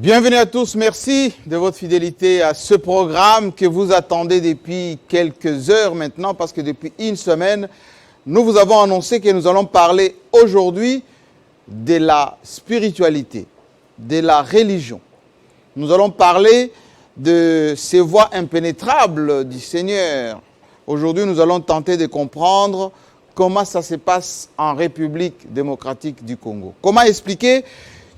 Bienvenue à tous, merci de votre fidélité à ce programme que vous attendez depuis quelques heures maintenant, parce que depuis une semaine, nous vous avons annoncé que nous allons parler aujourd'hui de la spiritualité, de la religion. Nous allons parler de ces voies impénétrables du Seigneur. Aujourd'hui, nous allons tenter de comprendre comment ça se passe en République démocratique du Congo. Comment expliquer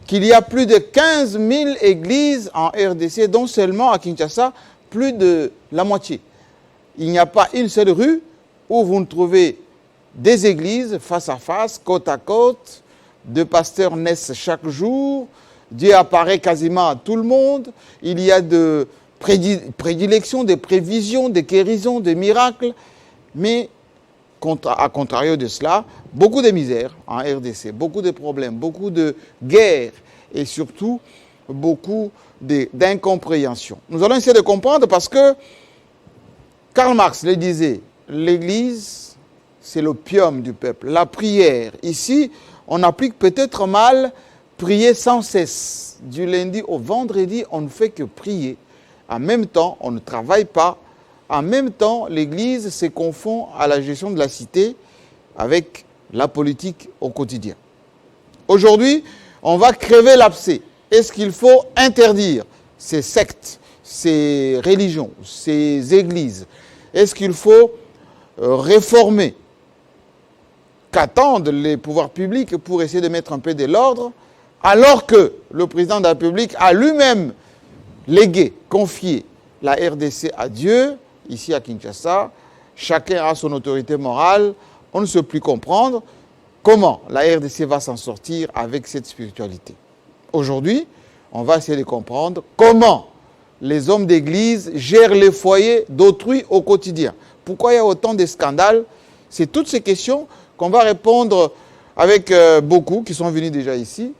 qu'il y a plus de 15 000 églises en RDC, dont seulement à Kinshasa, plus de la moitié. Il n'y a pas une seule rue où vous ne trouvez des églises face à face, côte à côte. Deux pasteurs naissent chaque jour. Dieu apparaît quasiment à tout le monde. Il y a de prédilections, des prévisions, des guérisons, des miracles. Mais à contrario de cela, beaucoup de misère en RDC, beaucoup de problèmes, beaucoup de guerres et surtout beaucoup d'incompréhension. Nous allons essayer de comprendre parce que Karl Marx le disait, l'Église, c'est l'opium du peuple. La prière, ici, on applique peut-être mal prier sans cesse. Du lundi au vendredi, on ne fait que prier. En même temps, on ne travaille pas. En même temps, l'Église se confond à la gestion de la cité avec la politique au quotidien. Aujourd'hui, on va crever l'abcès. Est-ce qu'il faut interdire ces sectes, ces religions, ces églises? Est-ce qu'il faut réformer? Qu'attendent les pouvoirs publics pour essayer de mettre un peu de l'ordre, alors que le président de la République a lui-même légué, confié la RDC à Dieu? Ici à Kinshasa, chacun a son autorité morale. On ne sait plus comprendre comment la RDC va s'en sortir avec cette spiritualité. Aujourd'hui, on va essayer de comprendre comment les hommes d'église gèrent les foyers d'autrui au quotidien. Pourquoi il y a autant de scandales? C'est toutes ces questions qu'on va répondre avec beaucoup qui sont venus déjà ici,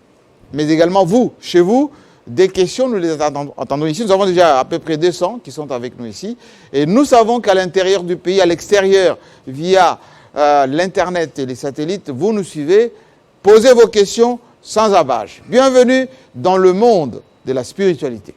mais également vous, chez vous. Des questions, nous les attendons ici. Nous avons déjà à peu près 200 qui sont avec nous ici. Et nous savons qu'à l'intérieur du pays, à l'extérieur, via l'Internet et les satellites, vous nous suivez. Posez vos questions sans ambages. Bienvenue dans le monde de la spiritualité.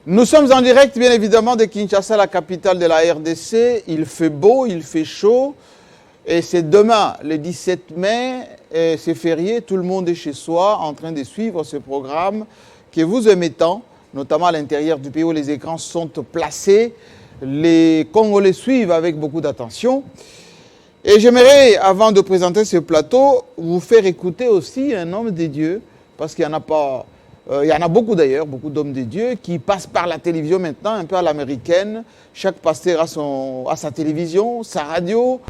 Nous sommes en direct, bien évidemment, de Kinshasa, la capitale de la RDC. Il fait beau, il fait chaud. Et c'est demain, le 17 mai, c'est férié. Tout le monde est chez soi en train de suivre ce programme que vous aimez tant, notamment à l'intérieur du pays où les écrans sont placés. Les Congolais suivent avec beaucoup d'attention. Et j'aimerais, avant de présenter ce plateau, vous faire écouter aussi un homme de Dieu, parce qu'il n'y en a pas... il y en a beaucoup d'ailleurs, beaucoup d'hommes de Dieu qui passent par la télévision maintenant, un peu à l'américaine. Chaque pasteur a sa télévision, sa radio.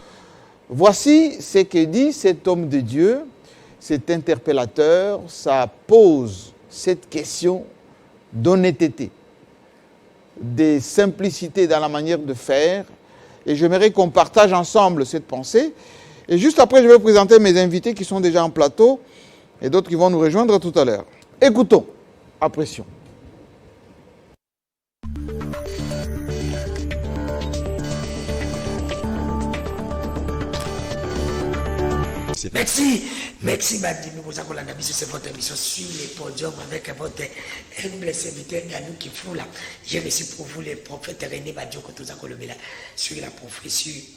Voici ce que dit cet homme de Dieu, cet interpellateur. Ça pose cette question d'honnêteté, de simplicité dans la manière de faire. Et j'aimerais qu'on partage ensemble cette pensée. Et juste après, je vais présenter mes invités qui sont déjà en plateau et d'autres qui vont nous rejoindre tout à l'heure. Écoutons, à pression. Merci Badi, nous vous avons la mission, c'est votre émission sur les podiums avec votre humble serviteur Ganou qui fout là. J'ai reçu pour vous le prophète René Badiou que nous avons levé là sur la prophétie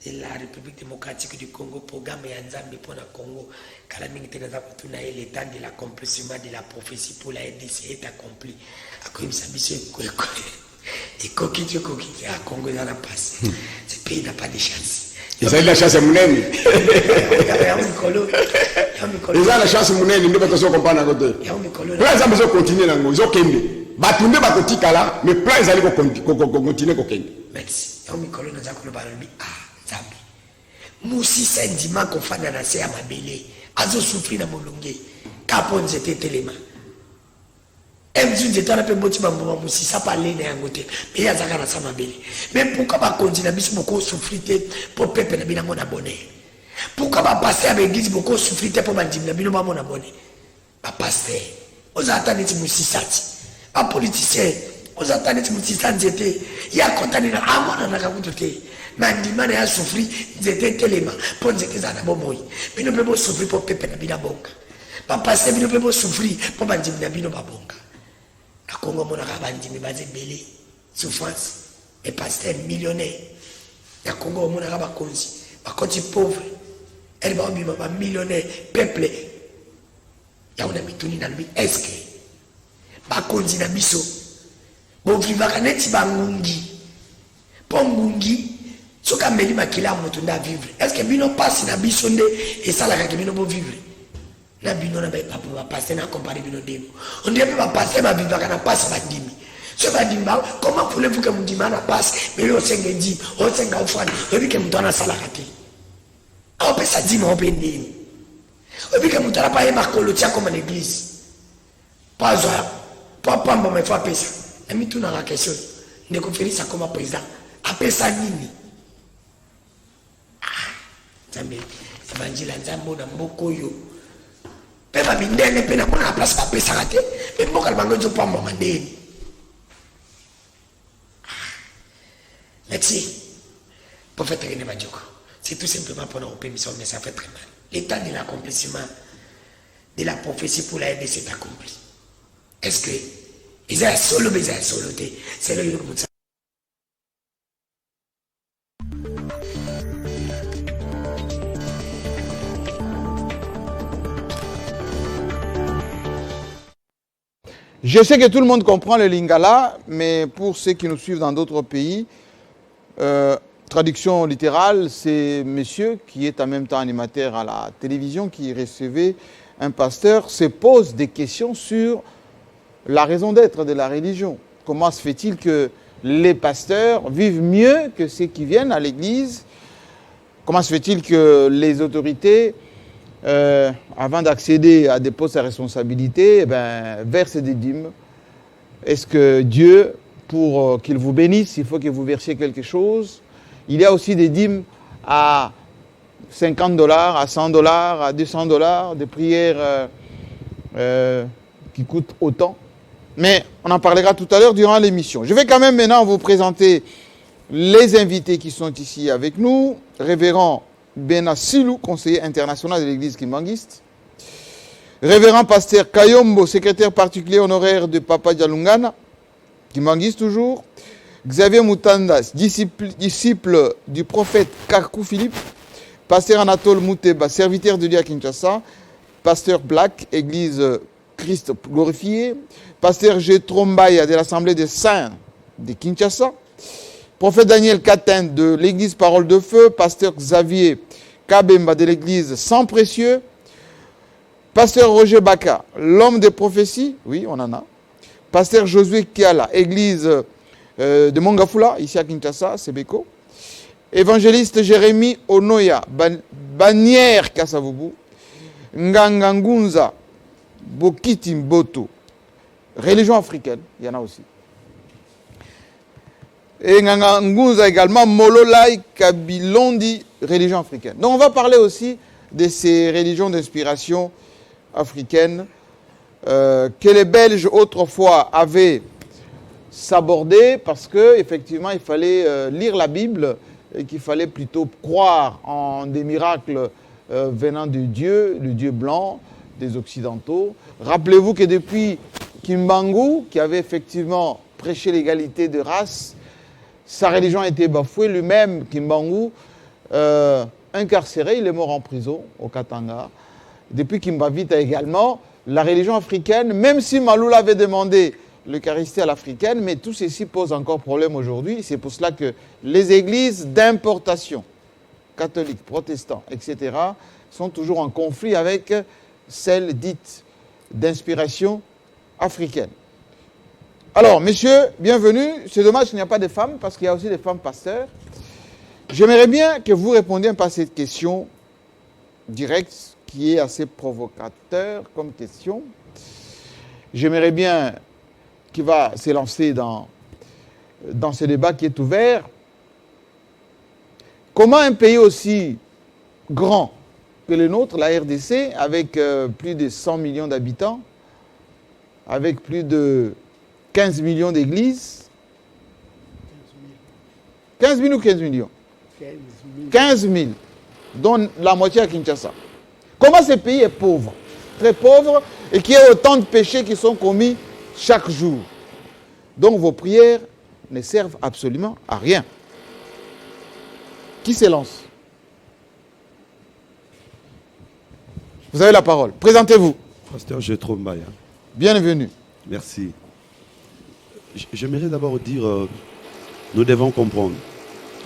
de la République démocratique du Congo, programme Yanzambi pour le Congo. Car le temps de l'accomplissement de la prophétie pour la RDC est accompli. À quoi il s'habille et coquille à Congo dans la passe. Ce pays n'a pas de chance. Ils ont la chance mounene. Ils ont la chance mounene, nous devons comprendre à côté. Plein de gens continuent dans nos okende. Batunde bakotikala, mais plein de gens continuent kokende. Merci. Yao mikolo na zakolo balobi Zambi. Musi sentiment qu'on fait dans la serre à Mabélé. Azo souffrir dans mon longuet. Capon c'était téléma. Mzunze tana pe moti bambo musi ça parler na yangote. Mais ya zakana ça Mabélé. Mais pourquoi pas continuer biso moko souffrir pour peuple na bina mona bonheur. Pourquoi ma pasteur à l'église beaucoup souffrir pour ma dîme? Bino ba mon abonné. Ma pasteur. Aux attendez ti musisati. Ma politicien. Aux attendez ti musisati zete. Ya kontani na amona na kakutote. Ma ndima na ya souffrir zete telema. Pour zete za na bomoy. Bino pe bo souffrir pour pepe na bina bonka. Ma pasteur bino pe bo souffrir pour ma dîme na bino ba bonka. Na Congo mona ka ba dîme ba zebele. Souffrance. Et pasteur millionnaire. Na Congo mona ka ba konzi. Ba konzi pauvre. Elle va vivre un millionnaire, peuple. Il y a un ami qui dit, est-ce que ma condina biso, bon vivre à net, bangungi, pongungi, ce qu'a mis ma kila motunda vivre. Est-ce que bino passe na bisonde et ça la que bino bon vivre? Na bino na pas pour passer na comparer bino demo. On dit pas passer ma vivre na passe ma dimi. Ce va dire comment voulez-vous que mon dima na passe, mais le 5 dit, au 5 au fan, et puis que mon donne ça la raté. On peut ça dire, on peut dire. Et puis, quand on n'a pas aimé le tien comme en église, pas bon, mais il faut appeler ça. Et puis, tout dans la question, on a conféré ça comme président. Appelle ça Nini. Ah, évangile, Nzambo, Namboko, yo. Mais pas bien, mais pas dans la place, appeler ça raté. Mais bon, quand on a pas mon mandé. Merci. Prophète René Badjoko. C'est tout simplement pour notre permission, mais ça fait très mal. L'état de l'accomplissement de la prophétie pour la RDC est accompli. Est-ce que ils ont solo, mais ils ont solo, c'est le jour ça. Je sais que tout le monde comprend le lingala, mais pour ceux qui nous suivent dans d'autres pays, traduction littérale, c'est monsieur qui est en même temps animateur à la télévision, qui recevait un pasteur, se pose des questions sur la raison d'être de la religion. Comment se fait-il que les pasteurs vivent mieux que ceux qui viennent à l'église? Comment se fait-il que les autorités, avant d'accéder à des postes à responsabilité, versent des dîmes? Est-ce que Dieu, pour qu'il vous bénisse, il faut que vous versiez quelque chose? Il y a aussi des dîmes à $50, à $100, à $200, des prières qui coûtent autant. Mais on en parlera tout à l'heure durant l'émission. Je vais quand même maintenant vous présenter les invités qui sont ici avec nous. Révérend Bena Silou, conseiller international de l'église kimbanguiste. Révérend pasteur Kayombo, secrétaire particulier honoraire de Papa Dialungana, kimbanguiste toujours. Xavier Moutandas, disciple du prophète Kakou Philippe. Pasteur Anatole Mouteba, serviteur de Dieu à Kinshasa. Pasteur Black, église Christ glorifié. Pasteur Gétrombaya de l'Assemblée des Saints de Kinshasa. Prophète Daniel Katin de l'église Parole de Feu. Pasteur Xavier Kabemba de l'église Sang Précieux. Pasteur Roger Baka, l'homme des prophéties. Oui, on en a. Pasteur Josué Kiala, église de Mongafula, ici à Kinshasa, Sebeko. Évangéliste Jérémy Onoya, Bannière Kasavubu. Ngangangunza, Bokiti Mboto. Religion africaine, il y en a aussi. Et Ngangangunza également, Mololai Kabilondi, religion africaine. Donc on va parler aussi de ces religions d'inspiration africaine que les Belges autrefois avaient s'aborder parce qu'effectivement il fallait lire la Bible et qu'il fallait plutôt croire en des miracles venant de Dieu, le Dieu blanc, des Occidentaux. Rappelez-vous que depuis Kimbangu, qui avait effectivement prêché l'égalité de race, sa religion a été bafouée. Lui-même, Kimbangu, incarcéré, il est mort en prison au Katanga. Depuis Kimbavita également, la religion africaine, même si Maloula avait demandé l'Eucharistie à l'africaine, mais tout ceci pose encore problème aujourd'hui. C'est pour cela que les églises d'importation, catholiques, protestants, etc., sont toujours en conflit avec celles dites d'inspiration africaine. Alors, messieurs, bienvenue. C'est dommage qu'il n'y a pas de femmes, parce qu'il y a aussi des femmes pasteurs. J'aimerais bien que vous répondiez un peu à cette question directe, qui est assez provocateur comme question. J'aimerais bien qu'il va s'élancer dans ce débat qui est ouvert. Comment un pays aussi grand que le nôtre, la RDC, avec plus de 100 millions d'habitants, avec plus de 15 millions d'églises. 15 000 ou 15 millions 15 000, dont la moitié à Kinshasa. Comment ce pays est pauvre, très pauvre, et qu'il y a autant de péchés qui sont commis chaque jour. Donc vos prières ne servent absolument à rien. Qui s'élance? Vous avez la parole. Présentez-vous. Pasteur Jetro Mbaya. Bienvenue. Merci. J'aimerais d'abord dire, nous devons comprendre.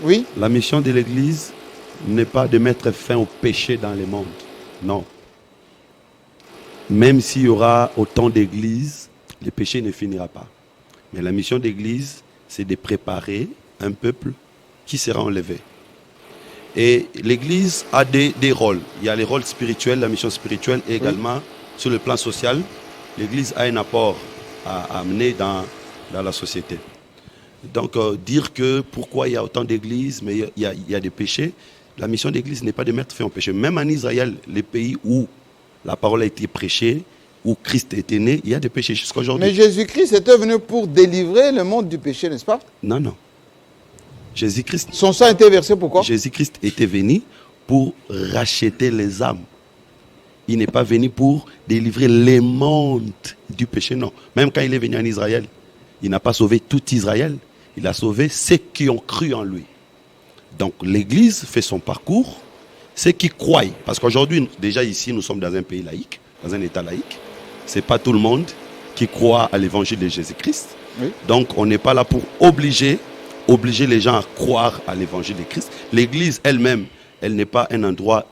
Oui. La mission de l'Église n'est pas de mettre fin au péché dans le monde. Non. Même s'il y aura autant d'églises, le péché ne finira pas. Mais la mission d'Église, c'est de préparer un peuple qui sera enlevé. Et l'Église a des rôles. Il y a les rôles spirituels, la mission spirituelle, et également sur le plan social, l'Église a un apport à amener dans la société. Donc, dire que pourquoi il y a autant d'églises, mais il y a des péchés, la mission d'église n'est pas de mettre fin au péché. Même en Israël, les pays où la parole a été prêchée, où Christ était né, il y a des péchés jusqu'à aujourd'hui. Mais Jésus-Christ était venu pour délivrer le monde du péché, n'est-ce pas? Non, non. Jésus-Christ. Son sang était versé pourquoi? Jésus-Christ était venu pour racheter les âmes. Il n'est pas venu pour délivrer les mondes du péché, non. Même quand il est venu en Israël, il n'a pas sauvé tout Israël. Il a sauvé ceux qui ont cru en lui. Donc l'Église fait son parcours, ceux qui croient. Parce qu'aujourd'hui, déjà ici, nous sommes dans un pays laïque, dans un État laïque. Ce n'est pas tout le monde qui croit à l'évangile de Jésus-Christ. Oui. Donc on n'est pas là pour obliger les gens à croire à l'évangile de Christ. L'Église elle-même, elle n'est pas un endroit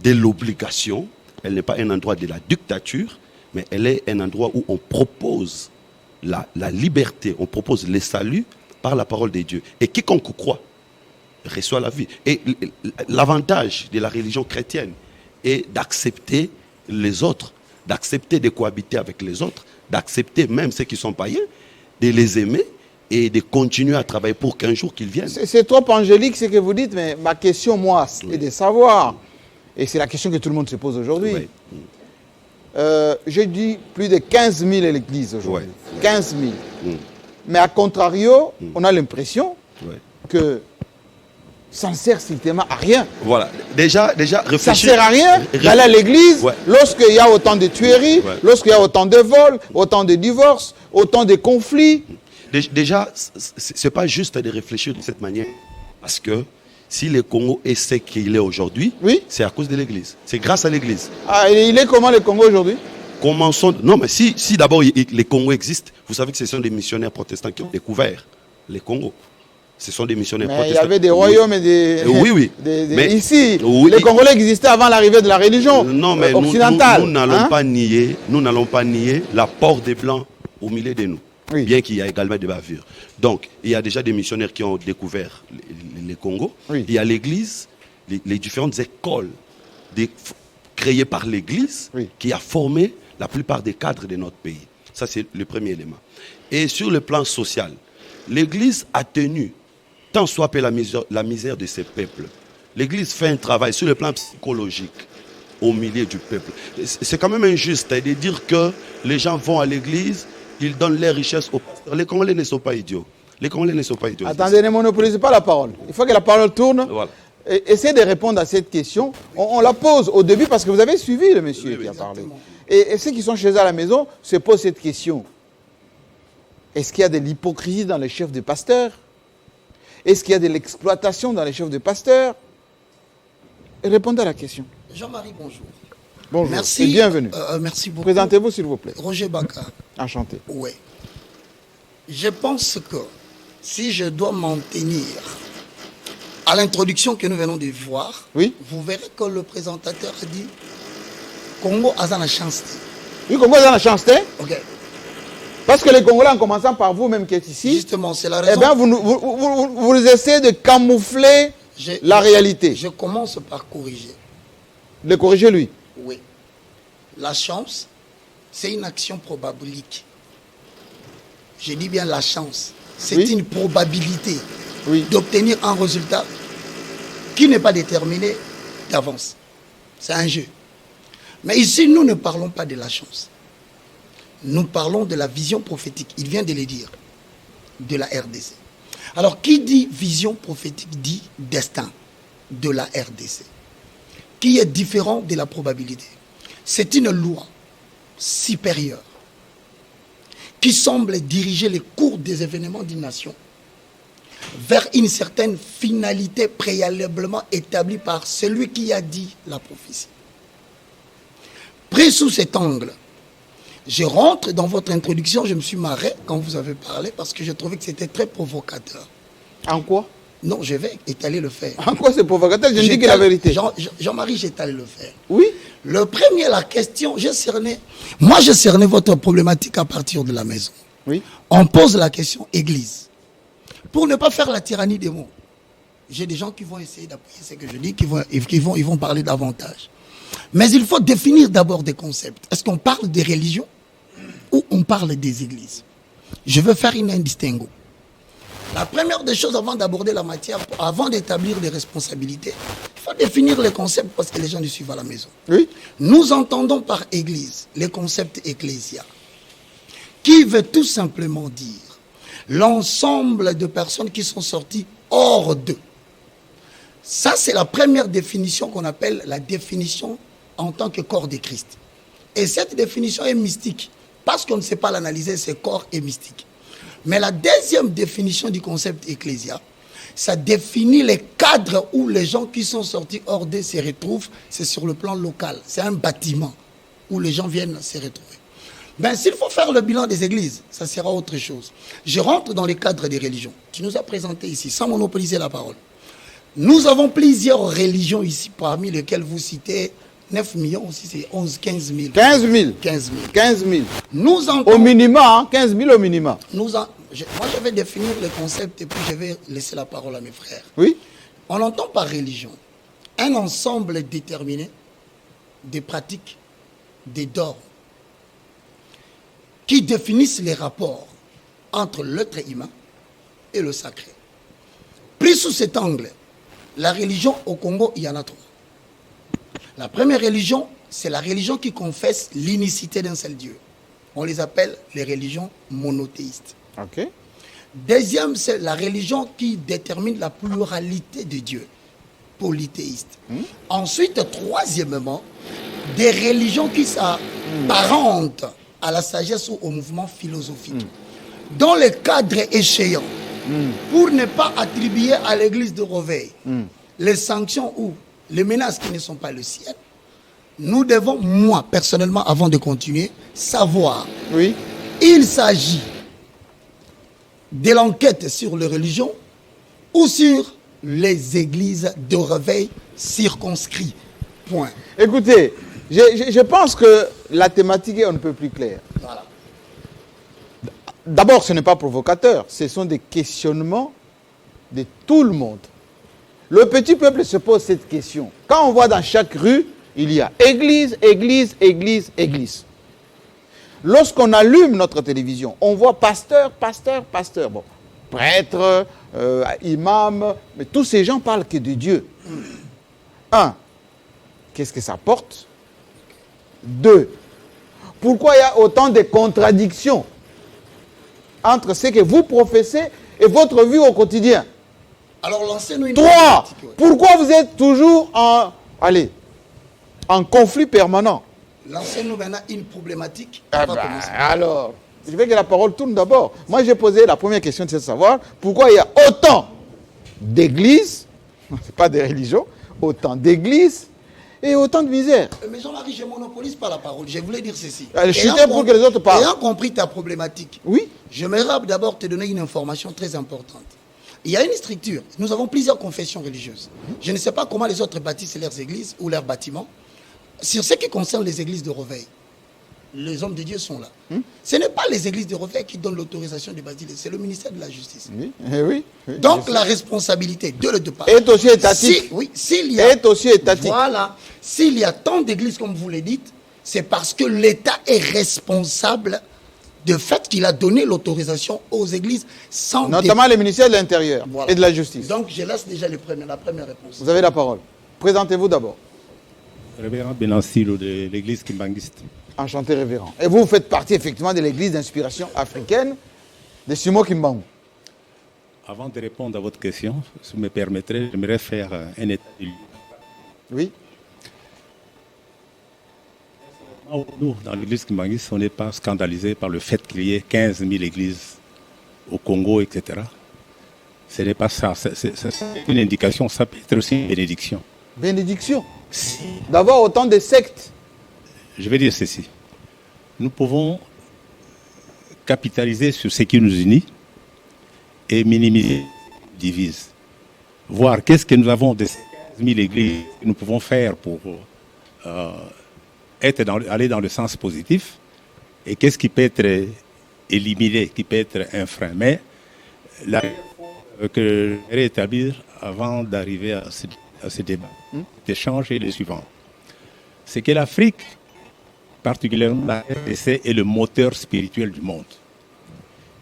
de l'obligation, elle n'est pas un endroit de la dictature, mais elle est un endroit où on propose la liberté, on propose le salut par la parole de Dieu. Et quiconque croit reçoit la vie. Et l'avantage de la religion chrétienne est d'accepter les autres, d'accepter de cohabiter avec les autres, d'accepter même ceux qui sont païens, de les aimer et de continuer à travailler pour qu'un jour qu'ils viennent. C'est trop angélique ce que vous dites, mais ma question, moi, est de savoir, et c'est la question que tout le monde se pose aujourd'hui. Oui. J'ai dit plus de 15 000 à l'église aujourd'hui. Ouais. 15 000. Mais à contrario, on a l'impression que ça ne sert strictement à rien. Voilà. Déjà réfléchir. Ça ne sert à rien d'aller à l'église lorsqu'il y a autant de tueries, lorsqu'il y a autant de vols, autant de divorces, autant de conflits. Déjà, ce n'est pas juste de réfléchir de cette manière. Parce que si le Congo est ce qu'il est aujourd'hui, c'est à cause de l'église. C'est grâce à l'église. Ah, il est comment le Congo aujourd'hui? Commençons. Non, mais si d'abord les Congos existent, vous savez que ce sont des missionnaires protestants qui ont découvert les Congos. Ce sont des missionnaires protestants. Il y avait des royaumes et des... Oui. Mais ici, les Congolais existaient avant l'arrivée de la religion occidentale. Nous n'allons pas nier l'apport des Blancs au milieu de nous. Oui. Bien qu'il y ait également des bavures. Donc, il y a déjà des missionnaires qui ont découvert les Congos. Oui. Il y a l'Église, les différentes écoles créées par l'Église qui a formé la plupart des cadres de notre pays. Ça, c'est le premier élément. Et sur le plan social, l'Église a tenu, tant soit peu la misère de ces peuples. L'Église fait un travail sur le plan psychologique au milieu du peuple. C'est quand même injuste de dire que les gens vont à l'Église, ils donnent leurs richesses aux pasteurs. Les Congolais ne sont pas idiots. Les Congolais ne sont pas idiots. Attendez, ne monopolisez pas la parole. Il faut que la parole tourne. Voilà. Essayez de répondre à cette question. On la pose au début parce que vous avez suivi le monsieur qui a parlé. Et ceux qui sont chez eux à la maison se posent cette question. Est-ce qu'il y a de l'hypocrisie dans les chefs de pasteurs? Est-ce qu'il y a de l'exploitation dans les chefs de pasteurs? Répondez à la question. Jean-Marie, bonjour. Bonjour merci, et bienvenue. Merci beaucoup. Présentez-vous s'il vous plaît. Roger Baka. Enchanté. Oui. Je pense que si je dois m'en tenir à l'introduction que nous venons de voir, vous verrez que le présentateur a dit Congo a la chance. Oui, Congo a la chance. Ok. Parce que les Congolais, en commençant par vous-même qui êtes ici, justement, c'est la raison. Eh bien, vous essayez de camoufler la réalité. Je commence par corriger. De corriger lui? Oui. La chance, c'est une action probabilique. Je dis bien la chance. C'est une probabilité d'obtenir un résultat qui n'est pas déterminé d'avance. C'est un jeu. Mais ici, nous ne parlons pas de la chance. Nous parlons de la vision prophétique. Il vient de le dire. De la RDC. Alors, qui dit vision prophétique dit destin de la RDC. Qui est différent de la probabilité. C'est une loi supérieure qui semble diriger les cours des événements d'une nation vers une certaine finalité préalablement établie par celui qui a dit la prophétie. Pris sous cet angle, je rentre dans votre introduction, je me suis marré quand vous avez parlé parce que je trouvais que c'était très provocateur. En quoi? Non, je vais étaler le fait. En quoi c'est provocateur? Je dis que la vérité. Jean-Marie, j'étale le fait. Oui. Le premier, la question, j'ai cerné votre problématique à partir de la maison. Oui. On pose la question église. Pour ne pas faire la tyrannie des mots. J'ai des gens qui vont essayer d'appuyer ce que je dis, ils vont parler davantage. Mais il faut définir d'abord des concepts. Est-ce qu'on parle des religions ou on parle des églises? Je veux faire une distinguo. La première des choses avant d'aborder la matière, avant d'établir des responsabilités, il faut définir les concepts parce que les gens les suivent à la maison. Oui. Nous entendons par église les concepts ecclésia, qui veut tout simplement dire l'ensemble de personnes qui sont sorties hors d'eux. Ça, c'est la première définition qu'on appelle la définition en tant que corps de Christ. Et cette définition est mystique. Parce qu'on ne sait pas l'analyser, ce corps est mystique. Mais la deuxième définition du concept ecclésia, ça définit les cadres où les gens qui sont sortis hors d'eux se retrouvent. C'est sur le plan local. C'est un bâtiment où les gens viennent se retrouver. Ben, s'il faut faire le bilan des églises, ça sera autre chose. Je rentre dans les cadres des religions. Tu nous as présenté ici, sans monopoliser la parole. Nous avons plusieurs religions ici, parmi lesquelles vous citez 9 millions, aussi c'est 15 000. 15 000. 15 000. 15 000. Nous entendons, au minima, hein, 15 000 au minima. Moi, je vais définir le concept et puis je vais laisser la parole à mes frères. Oui. On entend par religion un ensemble déterminé des pratiques, des dogmes, qui définissent les rapports entre l'être humain et le sacré. Pris sous cet angle, la religion au Congo, il y en a trois. La première religion, c'est la religion qui confesse l'unicité d'un seul Dieu. On les appelle les religions monothéistes. Ok. Deuxième, c'est la religion qui détermine la pluralité de Dieu, polythéiste. Ensuite, troisièmement, des religions qui s'apparentent à la sagesse ou au mouvement philosophique. Dans le cadre échéant, pour ne pas attribuer à l'église de Reveil les sanctions ou les menaces qui ne sont pas le ciel, nous devons, moi, personnellement, avant de continuer, savoir. Oui. Il s'agit de l'enquête sur les religions ou sur les églises de Reveil circonscrits. Point. Écoutez, je pense que la thématique est un peu plus claire. Voilà. D'abord, ce n'est pas provocateur. Ce sont des questionnements de tout le monde. Le petit peuple se pose cette question. Quand on voit dans chaque rue, il y a église, église, église, église. Lorsqu'on allume notre télévision, on voit pasteur, pasteur, pasteur. Bon, prêtre, imam, mais tous ces gens parlent que de Dieu. Un, qu'est-ce que ça porte? Deux, pourquoi il y a autant de contradictions entre ce que vous professez et votre vie au quotidien? Alors, lancez-nous une... Trois, pourquoi vous êtes toujours en conflit permanent? Lancez-nous maintenant une problématique. Alors, je veux que la parole tourne d'abord. Moi, j'ai posé la première question, c'est de savoir pourquoi il y a autant d'églises, ce n'est pas des religions, autant d'églises et autant de misère. Mais Jean-Marie, je ne monopolise pas la parole. Je voulais dire ceci. Je suis là pour que les autres parlent. Ayant compris ta problématique, oui, j'aimerais d'abord te donner une information très importante. Il y a une structure. Nous avons plusieurs confessions religieuses. Je ne sais pas comment les autres bâtissent leurs églises ou leurs bâtiments. Sur ce qui concerne les églises de Reveil, les hommes de Dieu sont là. Ce n'est pas les églises de Reveil qui donnent l'autorisation de bâtir, c'est le ministère de la Justice. Oui, oui, donc la responsabilité de le départ est aussi étatique. S'il y a, est aussi étatique. Voilà. S'il y a tant d'églises comme vous le dites, c'est parce que l'État est responsable du fait qu'il a donné l'autorisation aux églises sans... Notamment les ministères de l'Intérieur et de la Justice. Donc je laisse déjà la première réponse. Vous avez la parole. Présentez-vous d'abord. Révérend Benancilo de l'église kimbanguiste. Enchanté, révérend. Et vous faites partie effectivement de l'église d'inspiration africaine de Simo Kimbangu. Avant de répondre à votre question, si vous me permettrez, j'aimerais faire un état des lieux. Oui. Nous, dans l'église kimbanguiste, on n'est pas scandalisé par le fait qu'il y ait 15 000 églises au Congo, etc. Ce n'est pas ça. C'est une indication, ça peut être aussi une bénédiction. Bénédiction. D'avoir autant de sectes. Je vais dire ceci. Nous pouvons capitaliser sur ce qui nous unit et minimiser ce qui nous divise. Voir qu'est-ce que nous avons de ces 15 000 églises que nous pouvons faire pour aller dans le sens positif et qu'est-ce qui peut être éliminé, qui peut être un frein. Mais la que je vais établir avant d'arriver à ce débat, d'échange est le suivant. C'est que l'Afrique, particulièrement la RDC, est le moteur spirituel du monde.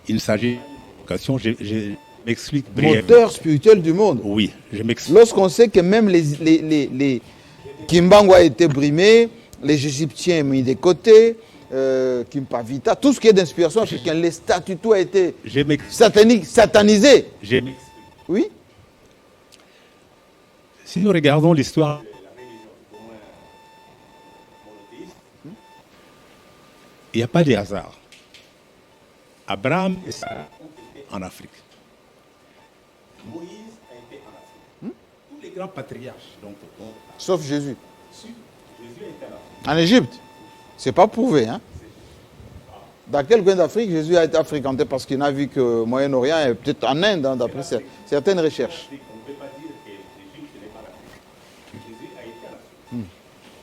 Il s'agit d'éducation, je m'explique brièvement. Moteur spirituel du monde. Oui, je m'explique. Lorsqu'on sait que même les Kimbangu a été brimé, les Égyptiens mis de côté, Kimpavita, tout ce qui est d'inspiration africaine, les statues, tout a été satanisé. Je m'explique. Oui. Si nous regardons l'histoire de la religion monothéiste, il n'y a pas de hasard. Abraham et Sarah ont été en Afrique. Moïse a été en Afrique. Tous les grands patriarches, donc, Sauf Jésus. Jésus était en Afrique. En Égypte. C'est pas prouvé, hein. Dans quel coin d'Afrique Jésus a été fréquenté parce qu'il n'a vu que Moyen-Orient et peut-être en Inde, hein, d'après certaines recherches. On ne peut pas dire que l'Égypte n'est pas l'Afrique. Jésus a été en Afrique.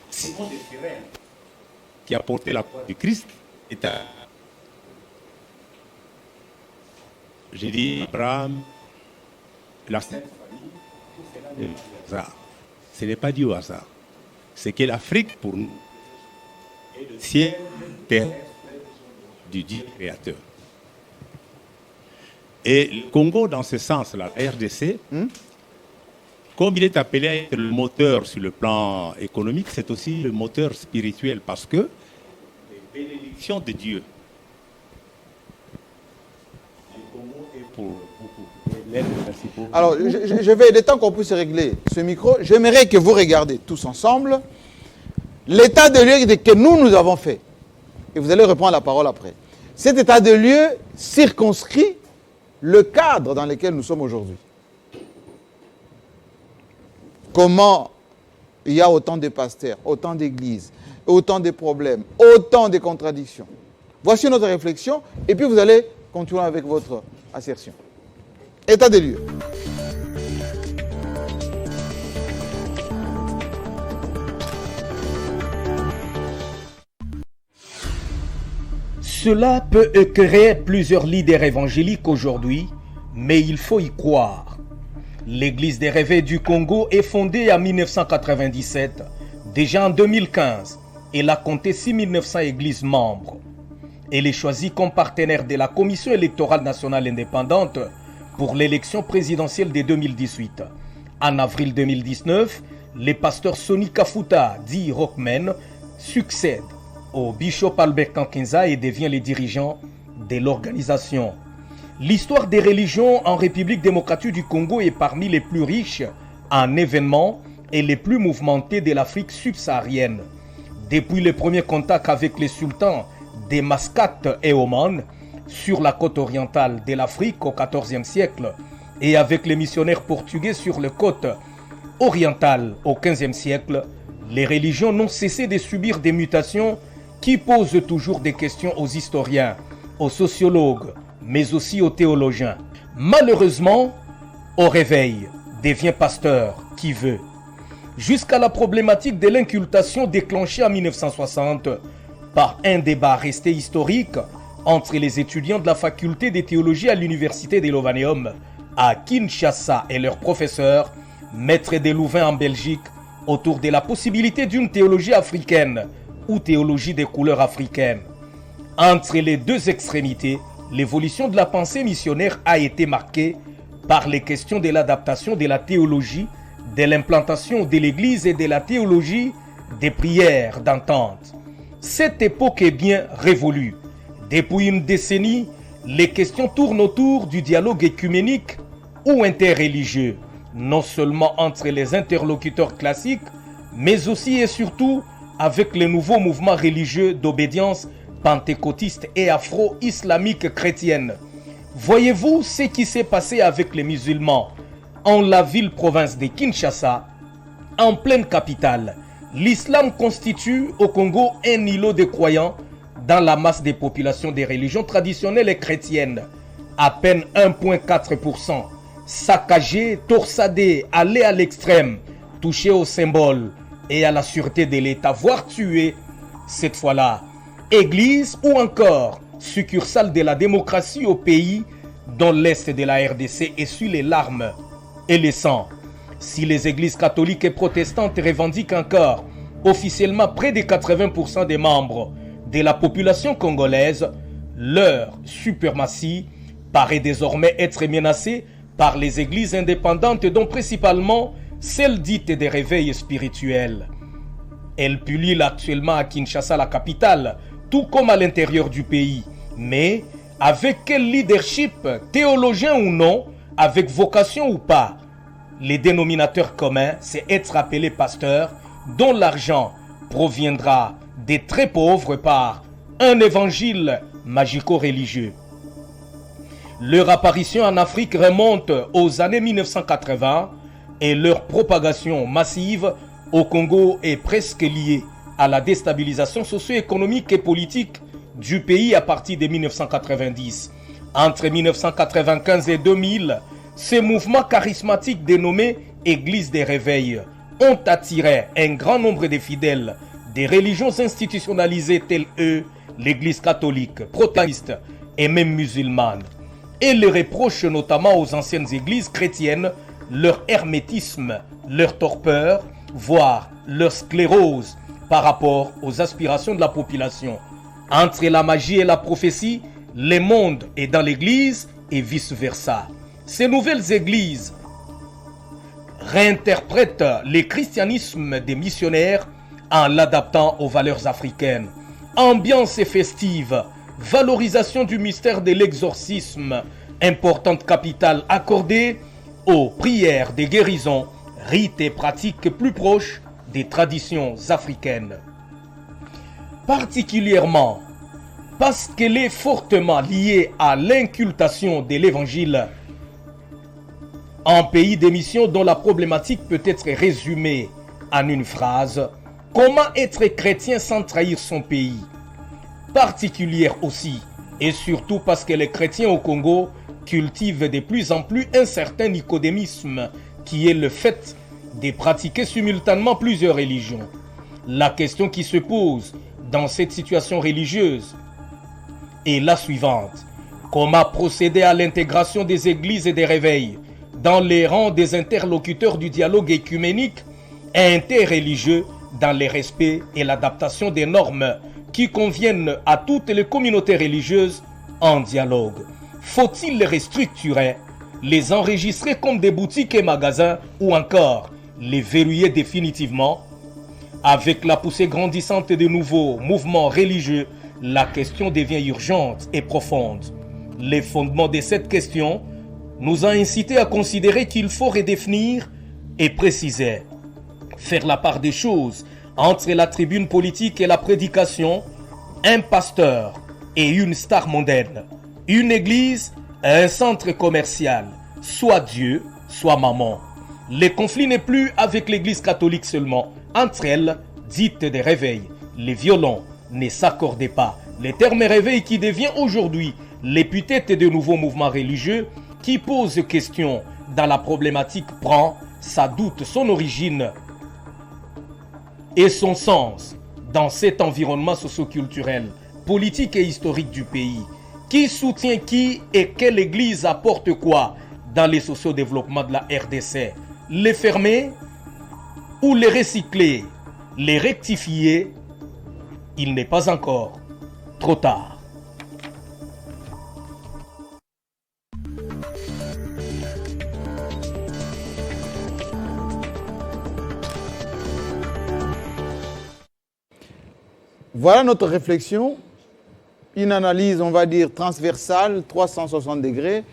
Simon de Cyrène, qui a porté la croix du Christ, est à... J'ai dit Abraham, la Sainte Famille, tout cela n'est pas du hasard. Ce n'est pas dû au hasard. C'est que l'Afrique, pour nous, est le ciel terrestre du Dieu créateur. Et le Congo, dans ce sens-là, la RDC, comme il est appelé à être le moteur sur le plan économique, c'est aussi le moteur spirituel parce que les bénédictions de Dieu. Le Congo est pour beaucoup. Alors, je vais, le temps qu'on puisse régler ce micro, j'aimerais que vous regardiez tous ensemble l'état de lieu que nous avons fait. Et vous allez reprendre la parole après. Cet état de lieu circonscrit le cadre dans lequel nous sommes aujourd'hui. Comment il y a autant de pasteurs, autant d'églises, autant de problèmes, autant de contradictions. Voici notre réflexion et puis vous allez continuer avec votre assertion. État des lieux. Cela peut écœurer plusieurs leaders évangéliques aujourd'hui, mais il faut y croire. L'Église des Réveils du Congo est fondée en 1997. Déjà en 2015, elle a compté 6900 églises membres. Elle est choisie comme partenaire de la Commission électorale nationale indépendante pour l'élection présidentielle de 2018. En avril 2019, le pasteur Sonny Kafuta, dit Rockman, succède au bishop Albert Kankenza et devient le dirigeant de l'organisation. L'histoire des religions en République démocratique du Congo est parmi les plus riches en événements et les plus mouvementées de l'Afrique subsaharienne. Depuis les premiers contacts avec les sultans de Mascate et Oman sur la côte orientale de l'Afrique au XIVe siècle et avec les missionnaires portugais sur la côte orientale au XVe siècle, les religions n'ont cessé de subir des mutations qui posent toujours des questions aux historiens, aux sociologues, mais aussi aux théologiens. Malheureusement, au réveil, devient pasteur qui veut. Jusqu'à la problématique de l'incultation déclenchée en 1960 par un débat resté historique entre les étudiants de la faculté de théologie à l'université de Lovanium à Kinshasa et leurs professeurs, maître des Louvain en Belgique, autour de la possibilité d'une théologie africaine ou théologie des couleurs africaines. Entre les deux extrémités, l'évolution de la pensée missionnaire a été marquée par les questions de l'adaptation de la théologie, de l'implantation de l'Église et de la théologie des prières d'entente. Cette époque est bien révolue. Depuis une décennie, les questions tournent autour du dialogue écuménique ou interreligieux, non seulement entre les interlocuteurs classiques, mais aussi et surtout avec les nouveaux mouvements religieux d'obédience pentecôtiste et afro-islamique chrétienne. Voyez-vous ce qui s'est passé avec les musulmans en la ville-province de Kinshasa, en pleine capitale? L'islam constitue au Congo un îlot de croyants dans la masse des populations des religions traditionnelles et chrétiennes. À peine 1,4%. Saccagé, torsadé, allé à l'extrême, touché au symbole et à la sûreté de l'État, voire tué, cette fois-là, église ou encore succursale de la démocratie au pays dont l'Est de la RDC essuie les larmes et le sang. Si les églises catholiques et protestantes revendiquent encore officiellement près de 80% des membres de la population congolaise, leur suprématie paraît désormais être menacée par les églises indépendantes, dont principalement celles dites des réveils spirituels. Elles pullulent actuellement à Kinshasa, la capitale, tout comme à l'intérieur du pays. Mais avec quel leadership, théologien ou non, avec vocation ou pas? Les dénominateurs communs, c'est être appelé pasteur, dont l'argent proviendra des très pauvres par un évangile magico-religieux. Leur apparition en Afrique remonte aux années 1980 et leur propagation massive au Congo est presque liée à la déstabilisation socio-économique et politique du pays à partir de 1990. Entre 1995 et 2000, ces mouvements charismatiques dénommés Église des réveils ont attiré un grand nombre de fidèles des religions institutionnalisées telles l'Église catholique, protestante et même musulmane, et les reprochent notamment aux anciennes églises chrétiennes leur hermétisme, leur torpeur, voire leur sclérose par rapport aux aspirations de la population. Entre la magie et la prophétie, le monde est dans l'église et vice-versa. Ces nouvelles églises réinterprètent le christianisme des missionnaires en l'adaptant aux valeurs africaines. Ambiance festive, valorisation du mystère de l'exorcisme, importante capitale accordée aux prières de guérison, rites et pratiques plus proches des traditions africaines. Particulièrement parce qu'elle est fortement liée à l'incultation de l'évangile, un pays d'émission dont la problématique peut être résumée en une phrase: comment être chrétien sans trahir son pays? Particulière aussi, et surtout parce que les chrétiens au Congo cultivent de plus en plus un certain nicodémisme, qui est le fait de pratiquer simultanément plusieurs religions. La question qui se pose dans cette situation religieuse est la suivante: comment procéder à l'intégration des églises et des réveils dans les rangs des interlocuteurs du dialogue écuménique et interreligieux, dans le respect et l'adaptation des normes qui conviennent à toutes les communautés religieuses en dialogue? Faut-il les restructurer, les enregistrer comme des boutiques et magasins, ou encore les verrouiller définitivement? Avec la poussée grandissante de nouveaux mouvements religieux, la question devient urgente et profonde. Les fondements de cette question nous a incité à considérer qu'il faut redéfinir et préciser, faire la part des choses entre la tribune politique et la prédication, un pasteur et une star mondaine, une église et un centre commercial, soit Dieu, soit maman. Le conflit n'est plus avec l'église catholique seulement. Entre elles, dites des réveils, les violons ne s'accordaient pas. Le terme réveil qui devient aujourd'hui l'épithète de nouveaux mouvements religieux qui posent question dans la problématique prend sa doute, son origine et son sens dans cet environnement socioculturel, politique et historique du pays. Qui soutient qui et quelle église apporte quoi dans les sociodéveloppements de la RDC? Les fermer ou les recycler, les rectifier? Il n'est pas encore trop tard. Voilà notre réflexion. Une analyse, on va dire, transversale, 360 degrés.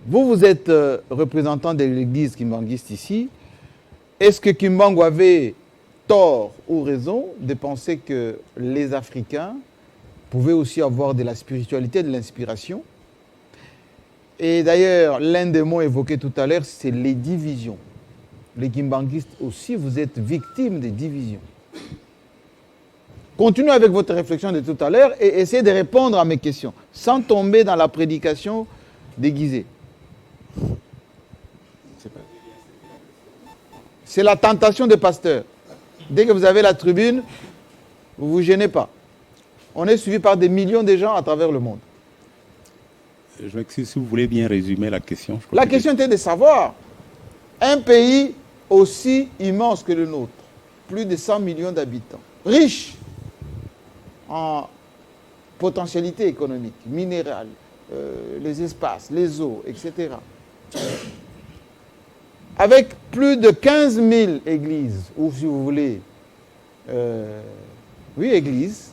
Vous êtes représentant de l'église kimbanguiste ici. Est-ce que Kimbangu avait tort ou raison de penser que les Africains pouvaient aussi avoir de la spiritualité, de l'inspiration? Et d'ailleurs, l'un des mots évoqués tout à l'heure, c'est les divisions. Les kimbanguistes aussi, vous êtes victimes des divisions. Continuez avec votre réflexion de tout à l'heure et essayez de répondre à mes questions, sans tomber dans la prédication déguisée. C'est la tentation des pasteurs. Dès que vous avez la tribune, vous ne vous gênez pas. On est suivi par des millions de gens à travers le monde. Je m'excuse si vous voulez bien résumer la question. La question était de savoir, un pays aussi immense que le nôtre, plus de 100 millions d'habitants, riche en potentialité économique, minérale, les espaces, les eaux, etc. Avec plus de 15 000 églises, ou si vous voulez, oui, églises.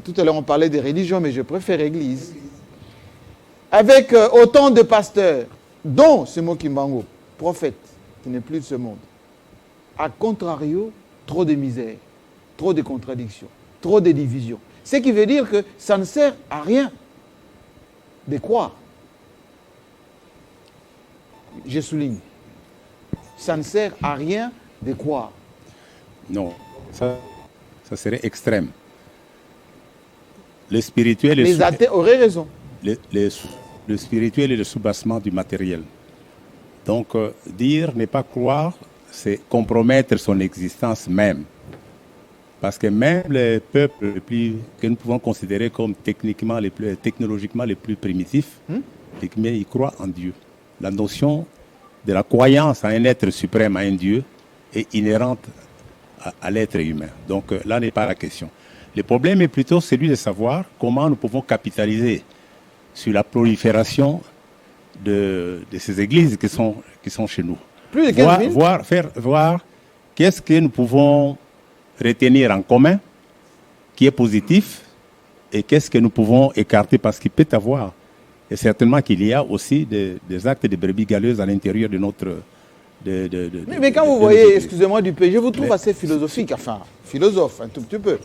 Tout à l'heure on parlait des religions, mais je préfère église. Avec autant de pasteurs, dont Semo Kimbangu, prophète, qui n'est plus de ce monde. A contrario, trop de misère, trop de contradictions, trop de divisions. Ce qui veut dire que ça ne sert à rien de croire. Je souligne. Ça ne sert à rien de croire. Non, ça serait extrême. Le spirituel les athées auraient raison. Le spirituel est le soubassement du matériel. Donc, dire ne pas croire, c'est compromettre son existence même. Parce que même les peuples que nous pouvons considérer comme technologiquement les plus primitifs, mais ils croient en Dieu. La notion de la croyance à un être suprême, à un Dieu, est inhérente à l'être humain. Donc là n'est pas la question. Le problème est plutôt celui de savoir comment nous pouvons capitaliser sur la prolifération de ces églises qui sont chez nous. Plus de 15 000. Voir qu'est-ce que nous pouvons retenir en commun, qui est positif, et qu'est-ce que nous pouvons écarter, parce qu'il peut y avoir, et certainement qu'il y a aussi des actes de brebis galeuses à l'intérieur de notre... Mais quand vous voyez, excusez-moi du pays, je vous trouve assez philosophique, enfin, philosophe, un tout petit peu.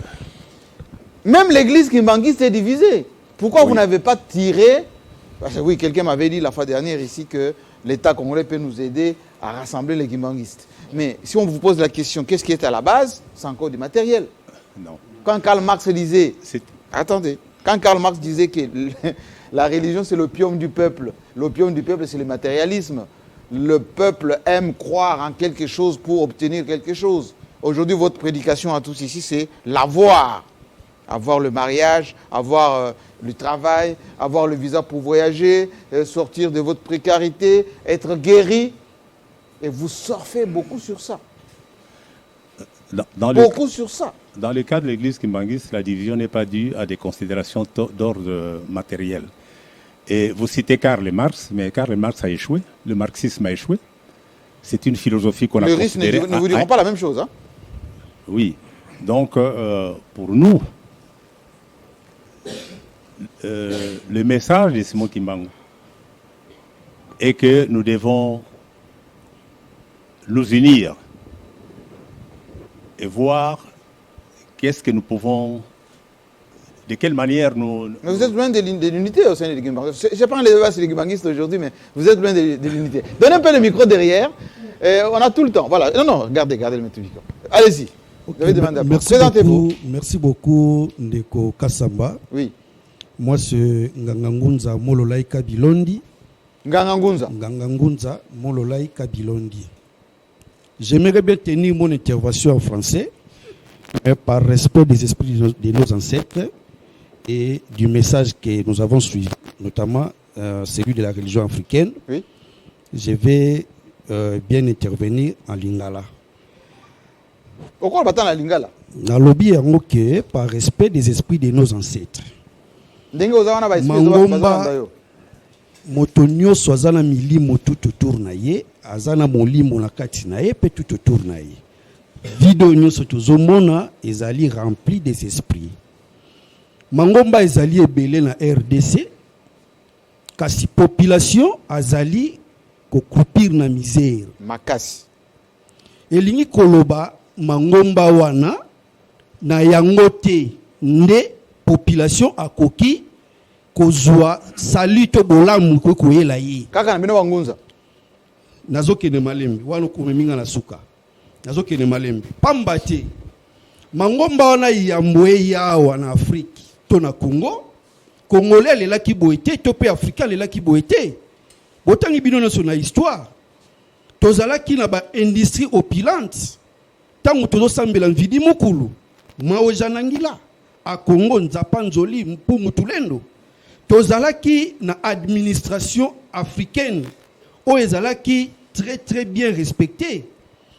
Même l'église kimbanguiste est divisée. Pourquoi vous n'avez pas tiré... Parce que oui, quelqu'un m'avait dit la fois dernière ici que l'État congolais peut nous aider à rassembler les kimbanguistes. Mais si on vous pose la question, qu'est-ce qui est à la base? C'est encore du matériel. Non. Quand Karl Marx disait... Attendez. Quand Karl Marx disait que la religion, c'est l'opium du peuple. L'opium du peuple, c'est le matérialisme. Le peuple aime croire en quelque chose pour obtenir quelque chose. Aujourd'hui, votre prédication à tous ici, c'est l'avoir. Avoir le mariage, avoir le travail, avoir le visa pour voyager, sortir de votre précarité, être guéri. Et vous surfez beaucoup sur ça. Beaucoup sur ça. Dans le cas de l'église kimbanguiste, la division n'est pas due à des considérations d'ordre matériel. Et vous citez Karl Marx, mais Karl Marx a échoué. Le marxisme a échoué. C'est une philosophie qu'on a considérée... Ne vous dirons pas la même chose. Hein? Oui. Donc, pour nous, le message de Semo Kimbangu est que nous devons nous unir et voir qu'est-ce que nous pouvons, de quelle manière nous... Mais vous êtes loin de l'unité au sein des kimbanguistes. Je prends les débats sur les kimbanguistes aujourd'hui, mais vous êtes loin de l'unité. Donnez un peu le micro derrière. On a tout le temps. Voilà. Non, regardez le micro. Allez-y. Vous devez demander après. Présentez-vous. Merci beaucoup, Ndeko Kassamba. Oui. Moi, c'est Ngangangunza Mololai Kabilondi. Ngangangunza Mololai Kabilondi. J'aimerais bien tenir mon intervention en français, mais par respect des esprits de nos ancêtres et du message que nous avons suivi, notamment celui de la religion africaine. Oui. Je vais bien intervenir en lingala. Pourquoi on va attendre la lingala? Nalobi yangoke par respect des esprits de nos ancêtres. Mangomba motonyo swazana milimo tout autour na ye, azana molimo na kati na ye, pe tout autour na ye. vidéo nyonso tozomona ezali rempli des esprits. Mangomba ezali ebele na RDC, kasi population azali kokrupir na misère. Makasi. Elingi koloba mangomba wana na yango te nde population akoki kozwa salut bolamu ko koyela ye. Kaka na bino bangunza. Nazokene malembe wana kumeminga na suka. Nazokene malembe. Pamba te mangomba wana yambwe yawa na Afrique to na Congo. Congolais lela ki boete to pe africain lela ki boete. Botangi bino na sona histoire. Tozala ki na ba industrie opulente. Tango tozo sambela mvidi mukulu. Mao janangila. A Congo nzapa nzoli mpumu tulendo. Tozala ki na administration africaine. O ezala ki très bien respectée.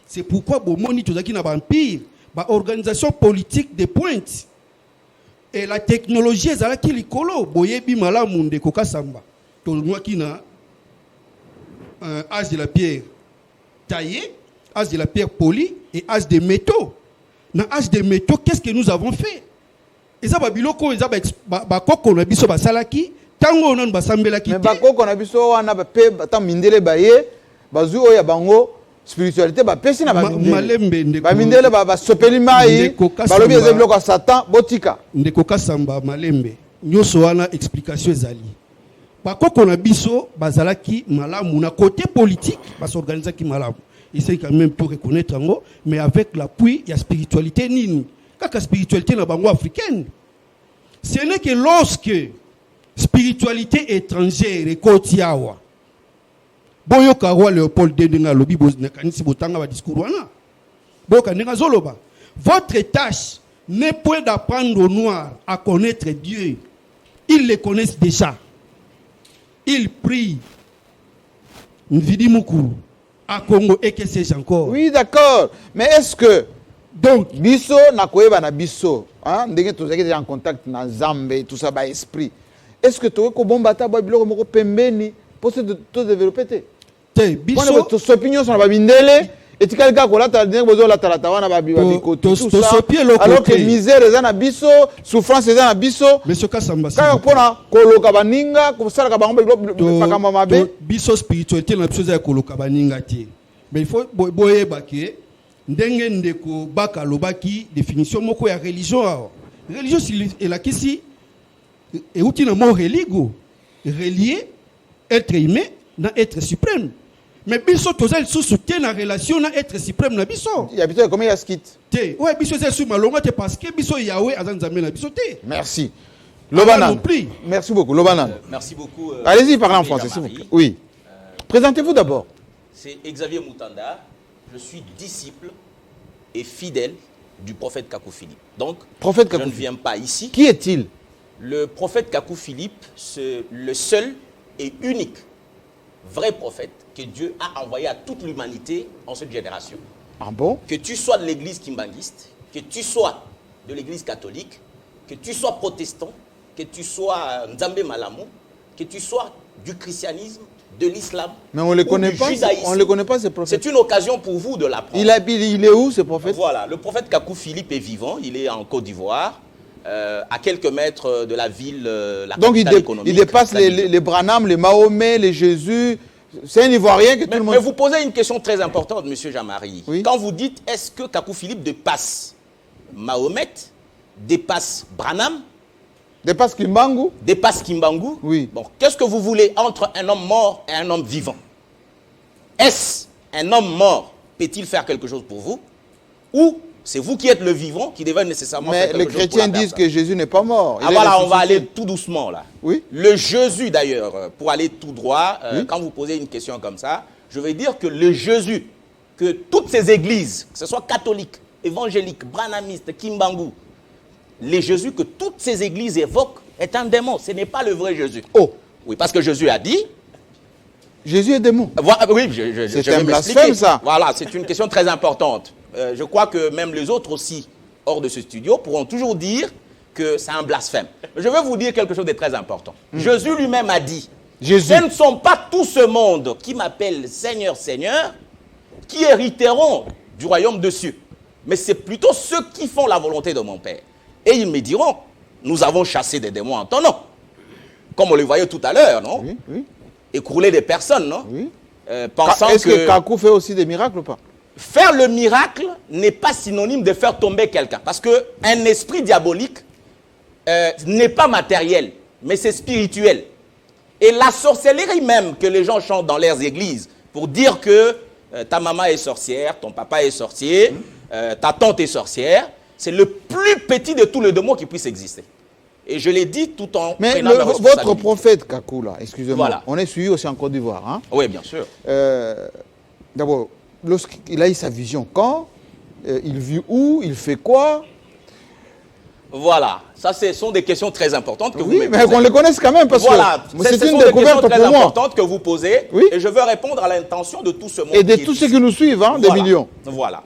C'est pourquoi bomoni tozala ki na ba empire, ba organisation politique de pointe. Et la technologie ezala ki likolo boyebi malamu ndeko kasamba. Tozwa ki na âge de la pierre taillé, âge de la pierre polie et âge de métaux. Dans âge de métaux, qu'est-ce que nous avons fait? Et ça, babiloko, et ça, bakoko na biso basalaki, tango non basambelaki. Mais bakoko na biso wana ba pe ta mindele baye, bazu oya bango spiritualité ba pesi na ba malembe ba mindele ba sopeli mai, ba lobi ezebiloko Satan botika. Ndeko kasamba malembe. Nyoso wana explication ezali. Bakoko na biso bazalaki malamu na côté politique basorganiser ki malamu. Essaye quand même tout reconnaître ngo, mais avec l'appui ya spiritualité nini. Kaka spiritualité na bango africaine. Ce n'est que lorsque spiritualité étrangère et kotiawa. Boyo karwa Léopold Denga lobi na kanisi botanga ba discours wana. Boyo kanenga zoloba. Votre tâche n'est point d'apprendre aux noirs à connaître Dieu. Ils le connaissent déjà. Il prie Nvidi Mukuru à Congo et que sais-je encore. Oui, d'accord. Mais est-ce que donc biso na koyeba na biso, hein, ndenge tozaki en contact na Zambé, tout ça ba esprit. Est-ce que tu ko bombata ba biloko moko pembeni pour se développer te biso to opinion sur ba bindele et tikali ka kolata ndenge bozo la talata wana ba biko tout ça. Alors que misère eza na biso, souffrance eza na biso. Monsieur Kasamba. Ka pona koloka baninga ko sala ka bango pakama mabe. Biso spiritualité na biso za koloka baninga te. Mais il faut boye baké ndenge ndeko baka lobaki définition moko ya religion. Religion c'est la kisi et outil na mot religo relier être humain na être suprême. Mais biso tozel sous soutien na relation na être suprême na biso. Il y a biso comment il y a skit. Te ouais biso c'est sous malonga te parce que biso Yahweh azanzamé na biso te. Merci. Lobanan. Merci beaucoup Lobanan. Merci beaucoup. Allez-y parlez en français s'il vous plaît. Oui. Présentez-vous d'abord. C'est Xavier Moutanda. Je suis disciple et fidèle du prophète Kakou Philippe. Donc, prophète je ne viens pas ici. Qui est-il? Le prophète Kakou Philippe, c'est le seul et unique vrai prophète que Dieu a envoyé à toute l'humanité en cette génération. Ah bon? Que tu sois de l'église kimbanguiste, que tu sois de l'église catholique, que tu sois protestant, que tu sois Nzambe Malamou, que tu sois du christianisme, de l'islam. Mais on ne les connaît pas. On les connaît pas ces prophètes. C'est une occasion pour vous de l'apprendre. Il est où ce prophète? Voilà, le prophète Kakou Philippe est vivant. Il est en Côte d'Ivoire, à quelques mètres de la ville, la donc capitale économique. Il dépasse les Branham, les Mahomet, les Jésus. C'est un Ivoirien que tout le monde. Mais vous posez une question très importante, Monsieur Jean-Marie. Oui? Quand vous dites, est-ce que Kakou Philippe dépasse Mahomet, dépasse Branham, dépasse Kimbangu? Dépasse Kimbangu? Oui. Bon, qu'est-ce que vous voulez entre un homme mort et un homme vivant? Est-ce un homme mort peut-il faire quelque chose pour vous? Ou c'est vous qui êtes le vivant qui devez nécessairement faire quelque chose pour la personne? Mais les chrétiens disent que Jésus n'est pas mort. Ah voilà, on va aller tout doucement là. Oui. Le Jésus d'ailleurs, pour aller tout droit, oui. Quand vous posez une question comme ça, je vais dire que le Jésus, que toutes ces églises, que ce soit catholiques, évangéliques, branhamistes, Kimbangu, les Jésus que toutes ces églises évoquent est un démon. Ce n'est pas le vrai Jésus. Oh. Oui, parce que Jésus a dit... Jésus est démon. Voilà, oui, c'est un blasphème ça. Voilà, c'est une question très importante. Je crois que même les autres aussi, hors de ce studio, pourront toujours dire que c'est un blasphème. Je vais vous dire quelque chose de très important. Jésus lui-même a dit, ce ne sont pas tout ce monde qui m'appelle Seigneur, Seigneur, qui hériteront du royaume de cieux. mais c'est plutôt ceux qui font la volonté de mon Père. Et ils me diront, nous avons chassé des démons en ton nom. Comme on le voyait tout à l'heure, non? Oui, oui. Écrouler des personnes, non? Oui. Pensant Est-ce que Kakou fait aussi des miracles ou pas? Faire le miracle n'est pas synonyme de faire tomber quelqu'un. Parce qu'un esprit diabolique n'est pas matériel, mais c'est spirituel. Et la sorcellerie même que les gens chantent dans leurs églises pour dire que ta maman est sorcière, ton papa est sorcier, ta tante est sorcière, c'est le plus petit de tous les démons qui puissent exister. Et je l'ai dit tout en mais prenant mes responsabilités. votre prophète Kakou, là, excusez-moi, Voilà. on est suivi aussi en Côte d'Ivoire. Hein? Oui, bien sûr. D'abord, lorsqu'il a eu sa vision, quand il vit où, il fait quoi? Voilà, ça ce sont des questions très importantes que vous me posez. Mais qu'on les connaisse quand même, parce voilà, que c'est une des découverte questions très pour moi. importantes que vous posez, Oui. et je veux répondre à l'intention de tout ce monde. Et de tous ceux qui nous suivent, hein, voilà. des millions. Voilà.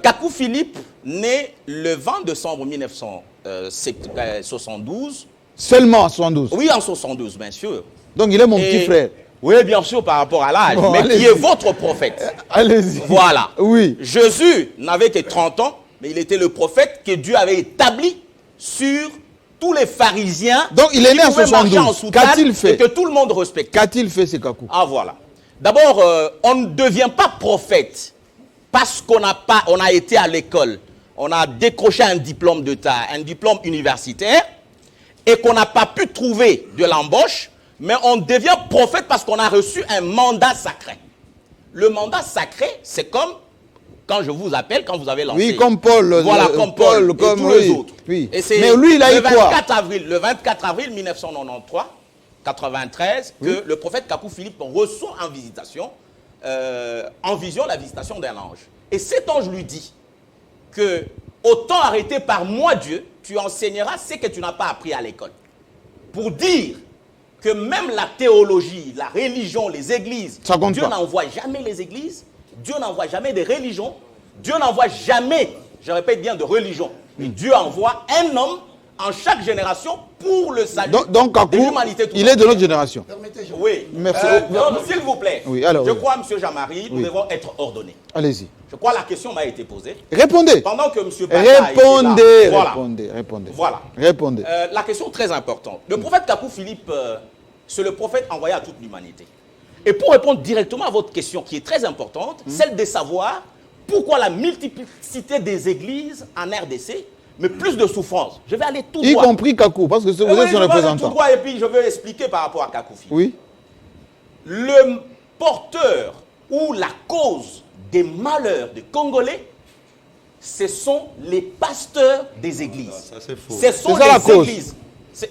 Kakou Philippe, né le 20 décembre 1972. Seulement en 72. Oui, en 72, bien sûr. Donc il est mon petit frère. Oui, bien sûr, par rapport à l'âge, Bon, mais allez-y. qui est votre prophète. Allez-y. Voilà. Oui. Jésus n'avait que 30 ans, mais il était le prophète que Dieu avait établi sur tous les pharisiens. Donc il est né en qui pouvaient marcher 72. soutane Qu'a-t-il fait? et que tout le monde respecte. Qu'a-t-il fait, ce Kakou? Ah, voilà. D'abord, on ne devient pas prophète parce qu'on a été à l'école, on a décroché un diplôme d'État, un diplôme universitaire, et qu'on n'a pas pu trouver de l'embauche, mais on devient prophète parce qu'on a reçu un mandat sacré. Le mandat sacré, c'est comme quand je vous appelle, quand vous avez lancé. Oui, comme Paul. Voilà, comme Paul, et comme tous oui, les autres. Oui. Et c'est mais lui, il a eu quoi? Le 24 avril 1993, 93, que le prophète Kakou Philippe reçoit en visitation, en vision, la visitation d'un ange. Et cet ange lui dit que, autant arrêté par moi Dieu, tu enseigneras ce que tu n'as pas appris à l'école. Pour dire que même la théologie, la religion, les églises, Dieu n'envoie jamais les églises, Dieu n'envoie jamais des religions, Dieu n'envoie jamais, je répète bien, de religion. Mais Dieu envoie un homme en chaque génération pour le salut donc Kakou, de l'humanité. Il est de notre génération. Oui. Merci. S'il vous plaît, oui, alors, je crois, M. Jean-Marie, nous devons être ordonnés. Allez-y. Je crois que la question m'a été posée. Répondez. Pendant que M. Bata Répondez. voilà. Répondez. Voilà. Répondez. La question très importante. Le prophète Kakou Philippe, c'est le prophète envoyé à toute l'humanité. Et pour répondre directement à votre question qui est très importante, celle de savoir pourquoi la multiplicité des églises en RDC, mais plus de souffrance. Je vais aller tout droit. Y compris Kakou, parce que vous êtes son représentant. Tout droit et puis je vais expliquer par rapport à Kakou Philippe. Oui. Le porteur ou la cause des malheurs des Congolais, ce sont les pasteurs des églises. Ça, c'est faux. Ce sont ça, la les cause. églises.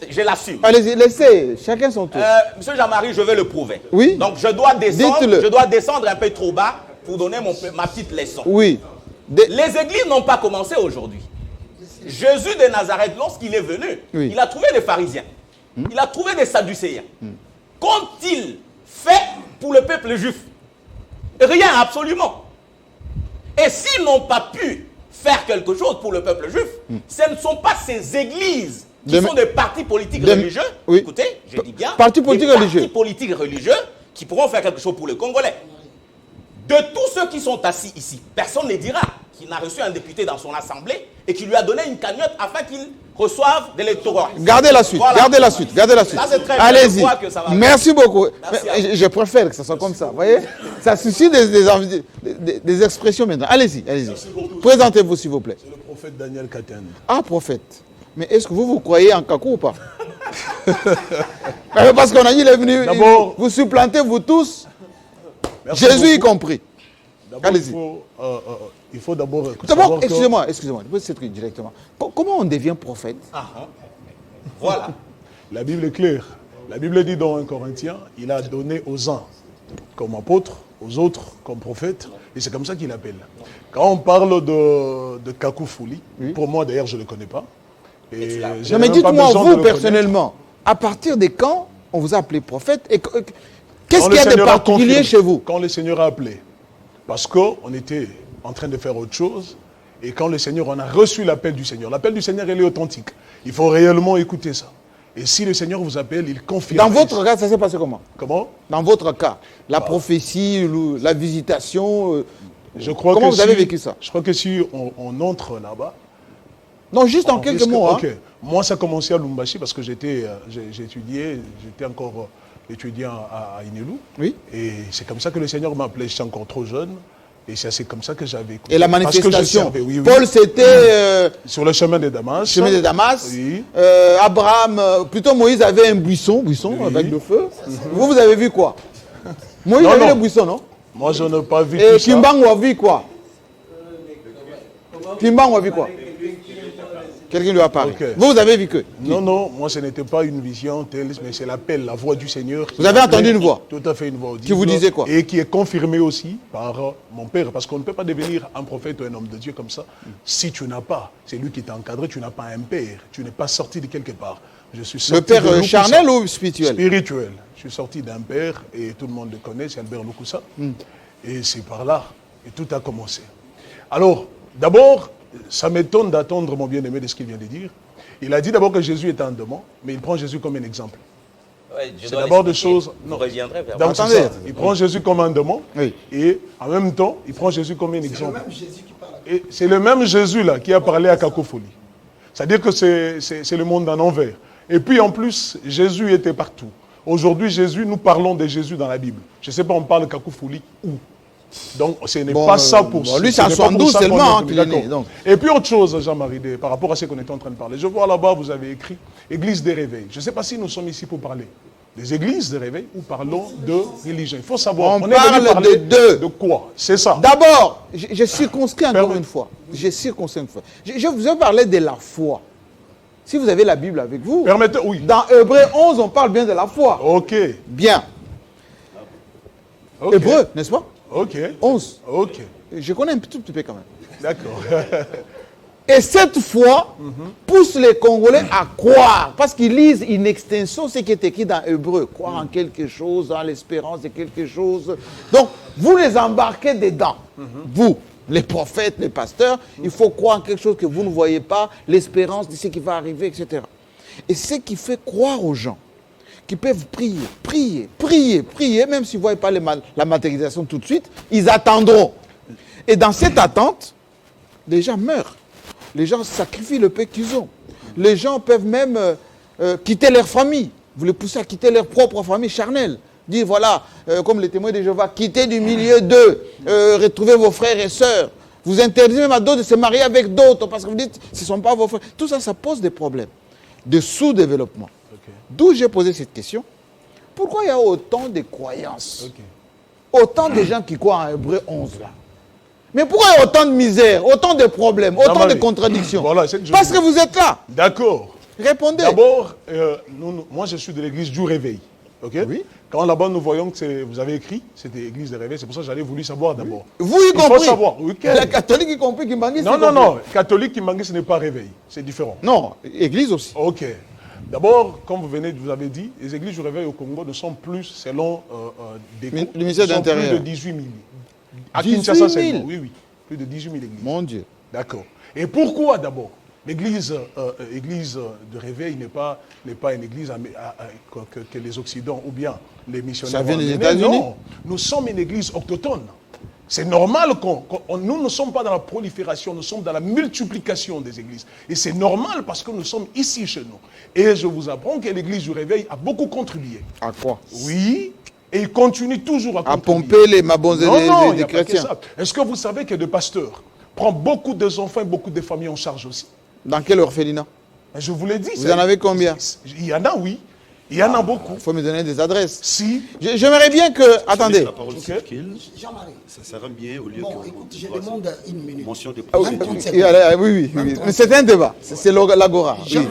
Je l'assume. Allez-y, laissez, chacun son tour. Monsieur Jean-Marie, je vais le prouver. Oui. Donc je dois descendre, Dites-le. je dois descendre un peu trop bas pour donner ma petite leçon. Oui. Les églises n'ont pas commencé aujourd'hui. Jésus de Nazareth, lorsqu'il est venu, il a trouvé des pharisiens. Il a trouvé des sadducéens. Qu'ont-ils fait pour le peuple juif? Rien, absolument. Et s'ils n'ont pas pu faire quelque chose pour le peuple juif, ce ne sont pas ces églises qui sont des partis politiques religieux. Écoutez, je dis bien, partis politiques religieux. Partis politiques religieux qui pourront faire quelque chose pour les Congolais. De tous ceux qui sont assis ici, personne ne dira qu'il n'a reçu un député dans son assemblée et qui lui a donné une cagnotte afin qu'il reçoive de l'électorat. Gardez la suite, voilà. Gardez la suite, gardez la suite. Allez-y. Merci beaucoup. Je préfère que ça soit comme ça. Vous voyez, ça suscite des expressions maintenant. Allez-y, allez-y. Présentez-vous, s'il vous plaît. C'est le prophète Daniel Katen. Ah, prophète. Mais est-ce que vous croyez en Kakou ou pas? Parce qu'on a dit, il est venu, vous supplantez, vous tous, Jésus y compris. Allez-y. Il faut d'abord... D'abord, excusez-moi, je vais dire directement. Comment on devient prophète? Voilà. La Bible est claire. La Bible dit dans 1 Corinthiens, il a donné aux uns comme apôtres, aux autres comme prophètes, et c'est comme ça qu'il appelle. Quand on parle de Kakou Fouli, pour moi d'ailleurs je ne le connais pas. Et non mais dites-moi vous personnellement, à partir de quand on vous a appelé prophète et qu'est-ce qu'il y a de particulier chez vous? Quand le Seigneur a appelé, parce qu'on était en train de faire autre chose, et quand le Seigneur, on a reçu l'appel du Seigneur. L'appel du Seigneur, il est authentique. Il faut réellement écouter ça. Et si le Seigneur vous appelle, il confirme. Dans votre cas, ça s'est passé comment? Comment? Dans votre cas, la prophétie, la visitation, Comment vous avez vécu ça? Je crois que si on entre là-bas... Non, juste en quelques mots. Ok. Moi, ça a commencé à Lumbashi parce que j'ai étudié, j'étais encore étudiant à Inelou. Oui. Et c'est comme ça que le Seigneur m'a appelé. J'étais encore trop jeune. Et c'est comme ça que j'avais écouté. Et la manifestation, oui. Paul, c'était... sur le chemin de Damas. Chemin de Damas. Oui. Abraham, plutôt Moïse avait un buisson oui. Avec le feu. Vous avez vu quoi? Moïse avait le buisson, non? Moi, je n'ai pas vu tout ça. Et Kimbangu a vu quoi? Kimbangu a vu quoi? Quelqu'un lui a parlé. Okay. Vous avez vu que? Non, moi ce n'était pas une vision telle, mais c'est l'appel, la voix du Seigneur. Vous avez entendu une voix? Tout à fait une voix audible. Qui vous disait quoi? Et qui est confirmée aussi par mon père, parce qu'on ne peut pas devenir un prophète ou un homme de Dieu comme ça si tu n'as pas, c'est lui qui t'a encadré, tu n'as pas un père, tu n'es pas sorti de quelque part. Je suis sorti le père charnel ou spirituel? Spirituel. Je suis sorti d'un père, et tout le monde le connaît, c'est Albert Lukusa. Et c'est par là, et tout a commencé. Alors, d'abord, ça m'étonne d'attendre mon bien-aimé de ce qu'il vient de dire. Il a dit d'abord que Jésus était un démon, mais il prend Jésus comme un exemple. Ouais, c'est d'abord des choses... Non. Reviendrai vers donc, ça. Il prend Jésus comme un démon, et en même temps, il prend Jésus comme un exemple. Et c'est le même Jésus là qui a parlé à Cacopholie. C'est-à-dire que c'est le monde en envers. Et puis en plus, Jésus était partout. Aujourd'hui, Jésus, nous parlons de Jésus dans la Bible. Je ne sais pas, on parle de Cacopholie où? Donc, ce n'est pas ça pour ça. Lui, c'est en 72 seulement qu'il est né. Et puis, autre chose, Jean-Marie, par rapport à ce qu'on était en train de parler. Je vois là-bas, vous avez écrit Église des réveils. Je ne sais pas si nous sommes ici pour parler des églises de réveil ou parlons de religion. Il faut savoir. On parle de deux. De quoi? C'est ça. D'abord, je circonscris encore une fois. Je vous parler de la foi. Si vous avez la Bible avec vous, permettez, oui. Dans Hébreu 11, on parle bien de la foi. Ok. Bien. Okay. Hébreu, n'est-ce pas? Ok. 11. Ok. Je connais un tout petit peu quand même. D'accord. Et cette foi pousse les Congolais à croire, parce qu'ils lisent une extension, ce qui est écrit dans Hébreu. Croire en quelque chose, dans l'espérance de quelque chose. Donc, vous les embarquez dedans. Vous, les prophètes, les pasteurs, il faut croire en quelque chose que vous ne voyez pas, l'espérance de ce qui va arriver, etc. Et ce qui fait croire aux gens qui peuvent prier, même s'ils ne voient pas la matérialisation tout de suite, ils attendront. Et dans cette attente, les gens meurent. Les gens sacrifient le peu qu'ils ont. Les gens peuvent même quitter leur famille. Vous les poussez à quitter leur propre famille charnelle. Dire, voilà, comme les témoins de Jéhovah, quittez du milieu d'eux, retrouvez vos frères et sœurs. Vous interdisez même à d'autres de se marier avec d'autres, parce que vous dites, ce ne sont pas vos frères. Tout ça, ça pose des problèmes de sous-développement. D'où j'ai posé cette question. Pourquoi il y a autant de croyances? Autant de gens qui croient en Hébreu 11 là. Mais pourquoi il y a autant de misère, autant de problèmes, autant de contradictions? Voilà, parce que vous êtes là. D'accord. Répondez. D'abord, moi je suis de l'église du réveil. Okay? Oui. Quand là-bas nous voyons que vous avez écrit, c'était l'église du réveil, c'est pour ça que j'avais voulu savoir d'abord. Vous y compris? Il faut savoir. La catholique y compris, Kimbangu, non. Catholique Kimbangu, ce n'est pas réveil. C'est différent. Non, église aussi. Ok. D'abord, comme vous avez dit, les églises du réveil au Congo ne sont plus, selon le ministère de l'Intérieur, plus de 18 000. À Kinshasa, c'est oui, plus de 18 000 églises. Mon Dieu. D'accord. Et pourquoi d'abord l'église de réveil n'est pas une église que les Occidents ou bien les missionnaires. Ça vient des États-Unis? Non, nous sommes une église autochtone. C'est normal nous ne sommes pas dans la prolifération, nous sommes dans la multiplication des églises. Et c'est normal parce que nous sommes ici chez nous. Et je vous apprends que l'église du réveil a beaucoup contribué. À quoi? Oui, et il continue toujours à contribuer. À pomper les mabons des chrétiens. Est-ce que vous savez que le pasteur prend beaucoup des enfants et beaucoup de familles en charge aussi? Dans quel orphelinat? Je vous l'ai dit. Vous en avez combien? Il y en a, oui. Il y en a beaucoup. Il faut me donner des adresses. Si. J'aimerais bien que... Attendez. La parole Jean-Marie. Ça sera bien au lieu que... Écoute, je demande une minute. Mention de oui. Mais c'est un débat. C'est l'agora. Oui.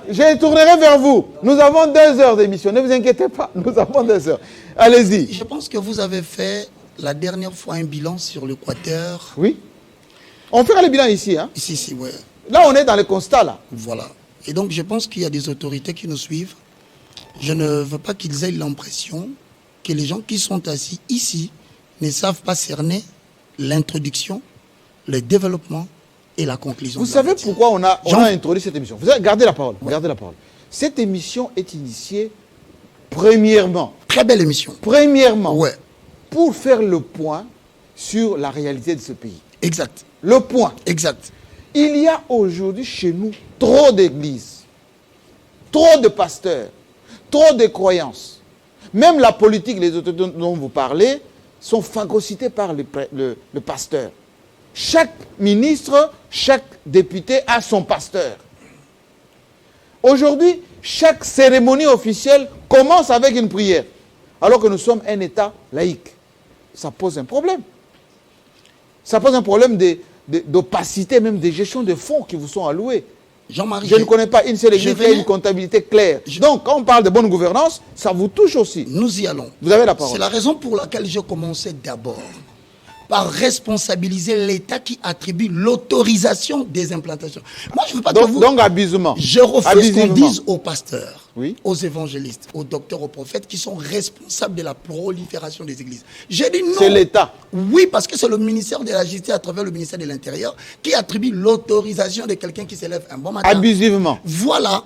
Je tournerai vers vous. Nous avons 2 heures d'émission. Ne vous inquiétez pas. Nous avons 2 heures. Allez-y. Je pense que vous avez fait la dernière fois un bilan sur l'Équateur. Oui. On fera le bilan ici. Hein? Ici, oui. Là, on est dans le constat, là. Voilà. Et donc, je pense qu'il y a des autorités qui nous suivent. Je ne veux pas qu'ils aient l'impression que les gens qui sont assis ici ne savent pas cerner l'introduction, le développement et la conclusion. Vous savez pourquoi on a introduit cette émission? Vous avez gardé la parole. Ouais. Gardez la parole. Cette émission est initiée premièrement. Très belle émission. Premièrement. Ouais. Pour faire le point sur la réalité de ce pays. Exact. Le point. Exact. Il y a aujourd'hui chez nous trop d'églises, trop de pasteurs, trop de croyances. Même la politique, les autorités dont vous parlez, sont phagocytées par le pasteur. Chaque ministre, chaque député a son pasteur. Aujourd'hui, chaque cérémonie officielle commence avec une prière, alors que nous sommes un État laïque. Ça pose un problème. Ça pose un problème d'opacité, même des gestions de fonds qui vous sont alloués. Jean-Marie, je ne connais pas une seule église qui a une comptabilité claire. Donc, quand on parle de bonne gouvernance, ça vous touche aussi. Nous y allons. Vous avez la parole. C'est la raison pour laquelle je commençais d'abord par responsabiliser l'État qui attribue l'autorisation des implantations. Moi, je ne veux pas que vous... Donc, abusement. Je refuse qu'on dise aux pasteurs, oui, aux évangélistes, aux docteurs, aux prophètes qui sont responsables de la prolifération des églises. J'ai dit non. C'est l'État. Oui, parce que c'est le ministère de la Justice à travers le ministère de l'Intérieur qui attribue l'autorisation de quelqu'un qui s'élève un bon matin. Abusivement. Voilà.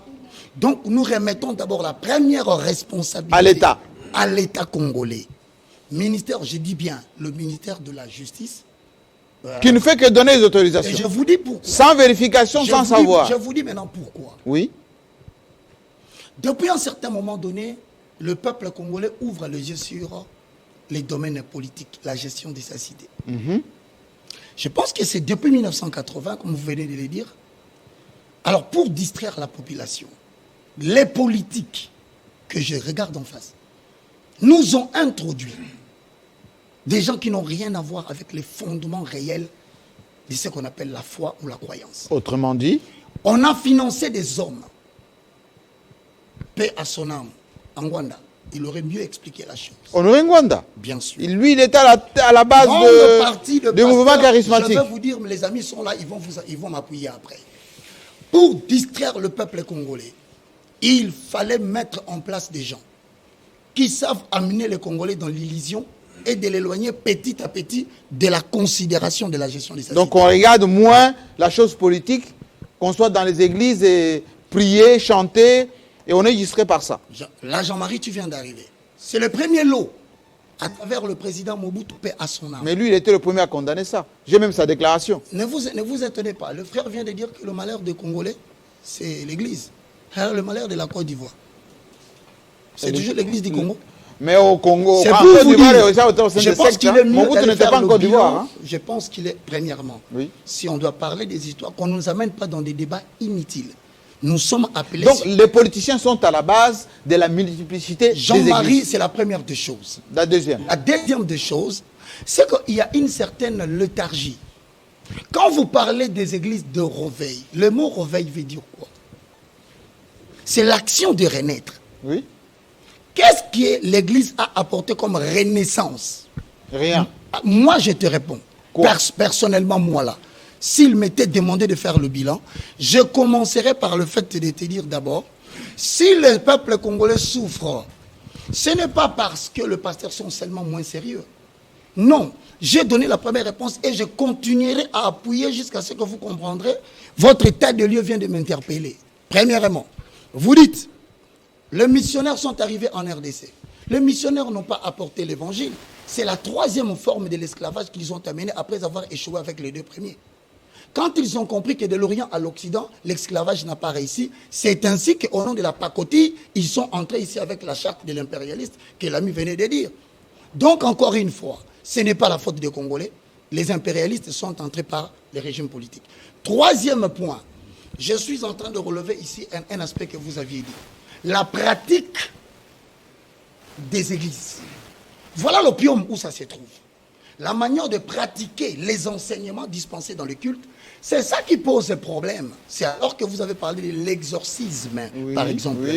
Donc, nous remettons d'abord la première responsabilité à l'État. À l'État congolais. Ministère, je dis bien, le ministère de la Justice. Qui ne fait que donner les autorisations. Et je vous dis pourquoi. Sans vérification, sans savoir. Je vous dis maintenant pourquoi. Oui. Depuis un certain moment donné, le peuple congolais ouvre les yeux sur les domaines politiques, la gestion de sa cité. Je pense que c'est depuis 1980, comme vous venez de le dire. Alors, pour distraire la population, les politiques que je regarde en face nous ont introduit des gens qui n'ont rien à voir avec les fondements réels de ce qu'on appelle la foi ou la croyance. Autrement dit, on a financé des hommes. Paix à son âme. En Rwanda, il aurait mieux expliqué la chose. Honoré Ngwanda. Bien sûr. Lui, il était à la base du mouvement charismatique. Je vais vous dire, les amis sont là, ils vont m'appuyer après. Pour distraire le peuple congolais, il fallait mettre en place des gens qui savent amener les Congolais dans l'illusion et de l'éloigner petit à petit de la considération de la gestion des Donc on regarde moins la chose politique, qu'on soit dans les églises et prier, chanter, et on est distrait par ça. Là, Jean-Marie, tu viens d'arriver. C'est le premier lot, à travers le président Mobutu, paix à son âme. Mais lui, il était le premier à condamner ça. J'ai même sa déclaration. Ne vous étonnez pas. Le frère vient de dire que le malheur des Congolais, c'est l'église. Alors, le malheur de la Côte d'Ivoire, c'est toujours l'église du Congo. Mais au Congo, c'est pour vous dire, je pense qu'il est mieux d'aller faire le Côte d'Ivoire. Je pense qu'il est, premièrement, si on doit parler des histoires, qu'on ne nous amène pas dans des débats inutiles. Nous sommes appelés... Donc les politiciens sont à la base de la multiplicité des églises. Jean-Marie, c'est la première des choses. La deuxième. La deuxième des choses, c'est qu'il y a une certaine léthargie. Quand vous parlez des églises de réveil, le mot réveil veut dire quoi? C'est l'action de renaître. Oui. Qu'est-ce que l'Église a apporté comme renaissance? Rien. Moi, je te réponds. Personnellement, moi là, s'il m'était demandé de faire le bilan, je commencerais par le fait de te dire d'abord, si le peuple congolais souffre, ce n'est pas parce que les pasteurs sont seulement moins sérieux. Non. J'ai donné la première réponse et je continuerai à appuyer jusqu'à ce que vous comprendrez. Votre état de lieu vient de m'interpeller. Premièrement, vous dites, les missionnaires sont arrivés en RDC. Les missionnaires n'ont pas apporté l'évangile. C'est la troisième forme de l'esclavage qu'ils ont amené après avoir échoué avec les deux premiers. Quand ils ont compris que de l'Orient à l'Occident, l'esclavage n'a pas réussi, c'est ainsi qu'au nom de la pacotille, ils sont entrés ici avec la charte de l'impérialiste que l'ami venait de dire. Donc, encore une fois, ce n'est pas la faute des Congolais. Les impérialistes sont entrés par les régimes politiques. Troisième point, je suis en train de relever ici un aspect que vous aviez dit. La pratique des églises. Voilà l'opium où ça se trouve. La manière de pratiquer les enseignements dispensés dans le culte, c'est ça qui pose problème. C'est alors que vous avez parlé de l'exorcisme, par exemple.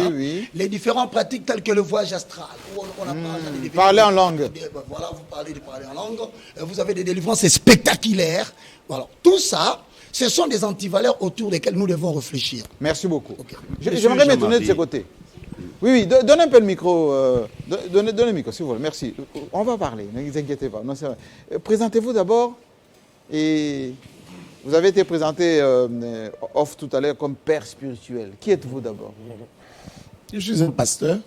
Les différentes pratiques telles que le voyage astral. Où on a parler en langue. Voilà, vous parlez de parler en langue. Vous avez des délivrances spectaculaires. Voilà. Tout ça, ce sont des antivaleurs autour desquelles nous devons réfléchir. Merci beaucoup. Okay. J'aimerais me tourner de ce côté. Oui, donnez un peu le micro. Donnez le micro, s'il vous plaît. Merci. On va parler, ne vous inquiétez pas. Présentez-vous d'abord. Et vous avez été présenté off tout à l'heure comme père spirituel. Qui êtes-vous d'abord? Je suis un pasteur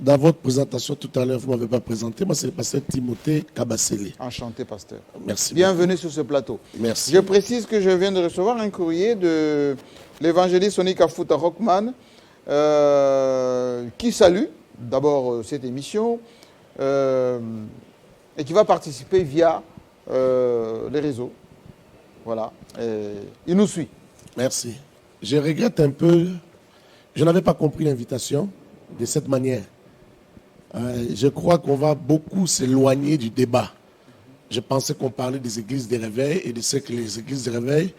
Dans votre présentation tout à l'heure, vous ne m'avez pas présenté. Moi, c'est le pasteur Timothée Kabasele. Enchanté, pasteur. Merci. Bienvenue sur ce plateau. Merci. Je précise que je viens de recevoir un courrier de l'évangéliste Sonny Kafuta Rockman qui salue d'abord cette émission et qui va participer via les réseaux. Voilà. Il nous suit. Merci. Je regrette un peu, je n'avais pas compris l'invitation de cette manière. Je crois qu'on va beaucoup s'éloigner du débat. Je pensais qu'on parlait des églises de réveil et de ce que les églises de réveil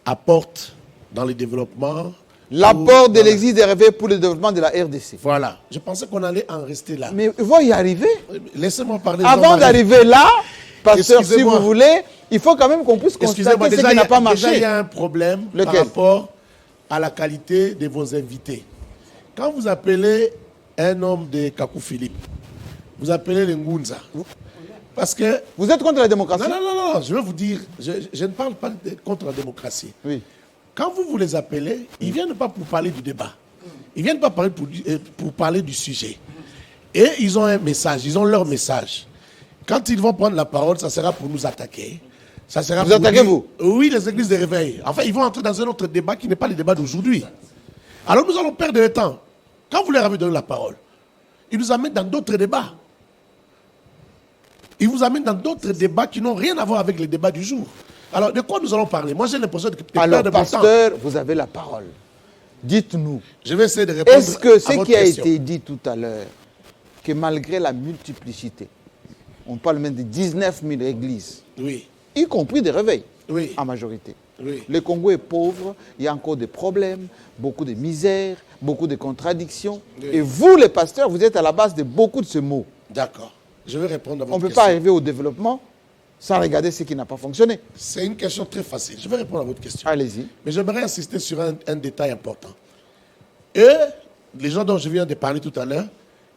apportent dans le développement. L'apport de l'église des réveils pour le développement de la RDC. Voilà. Je pensais qu'on allait en rester là. Mais il faut y arriver. Laissez-moi parler. Avant d'arriver là, pasteur, si vous voulez, il faut quand même qu'on puisse constater ce qui n'a pas marché. Déjà, il y a un problème par rapport à la qualité de vos invités. Quand vous appelez un homme de Kakou Philippe, vous appelez le Ngunza. Parce que... Vous êtes contre la démocratie? Non, je veux vous dire, je ne parle pas contre la démocratie. Oui. Quand vous les appelez, ils ne viennent pas pour parler du débat. Ils ne viennent pas parler pour parler du sujet. Et ils ont un message, ils ont leur message. Quand ils vont prendre la parole, ça sera pour nous attaquer. Ça sera vous attaquez, vous? Oui, les églises de réveil. Enfin, ils vont entrer dans un autre débat qui n'est pas le débat d'aujourd'hui. Alors nous allons perdre le temps. Quand vous leur avez donné la parole, ils nous amènent dans d'autres débats. Ils vous amènent dans d'autres débats qui n'ont rien à voir avec les débats du jour. Alors, de quoi nous allons parler? Moi, j'ai l'impression que... Alors, pasteur, vous avez la parole. Dites-nous. Je vais essayer de répondre. Est-ce que ce qui a été dit tout à l'heure, que malgré la multiplicité, on parle même de 19 000 églises, oui, y compris des réveils, oui, en majorité. Oui. Le Congo est pauvre, il y a encore des problèmes, beaucoup de misère, beaucoup de contradictions. Oui. Et vous, les pasteurs, vous êtes à la base de beaucoup de ces mots. D'accord. Je vais répondre à votre question. On ne peut pas arriver au développement sans regarder ce qui n'a pas fonctionné. C'est une question très facile. Je vais répondre à votre question. Allez-y. Mais j'aimerais insister sur un détail important. Et les gens dont je viens de parler tout à l'heure,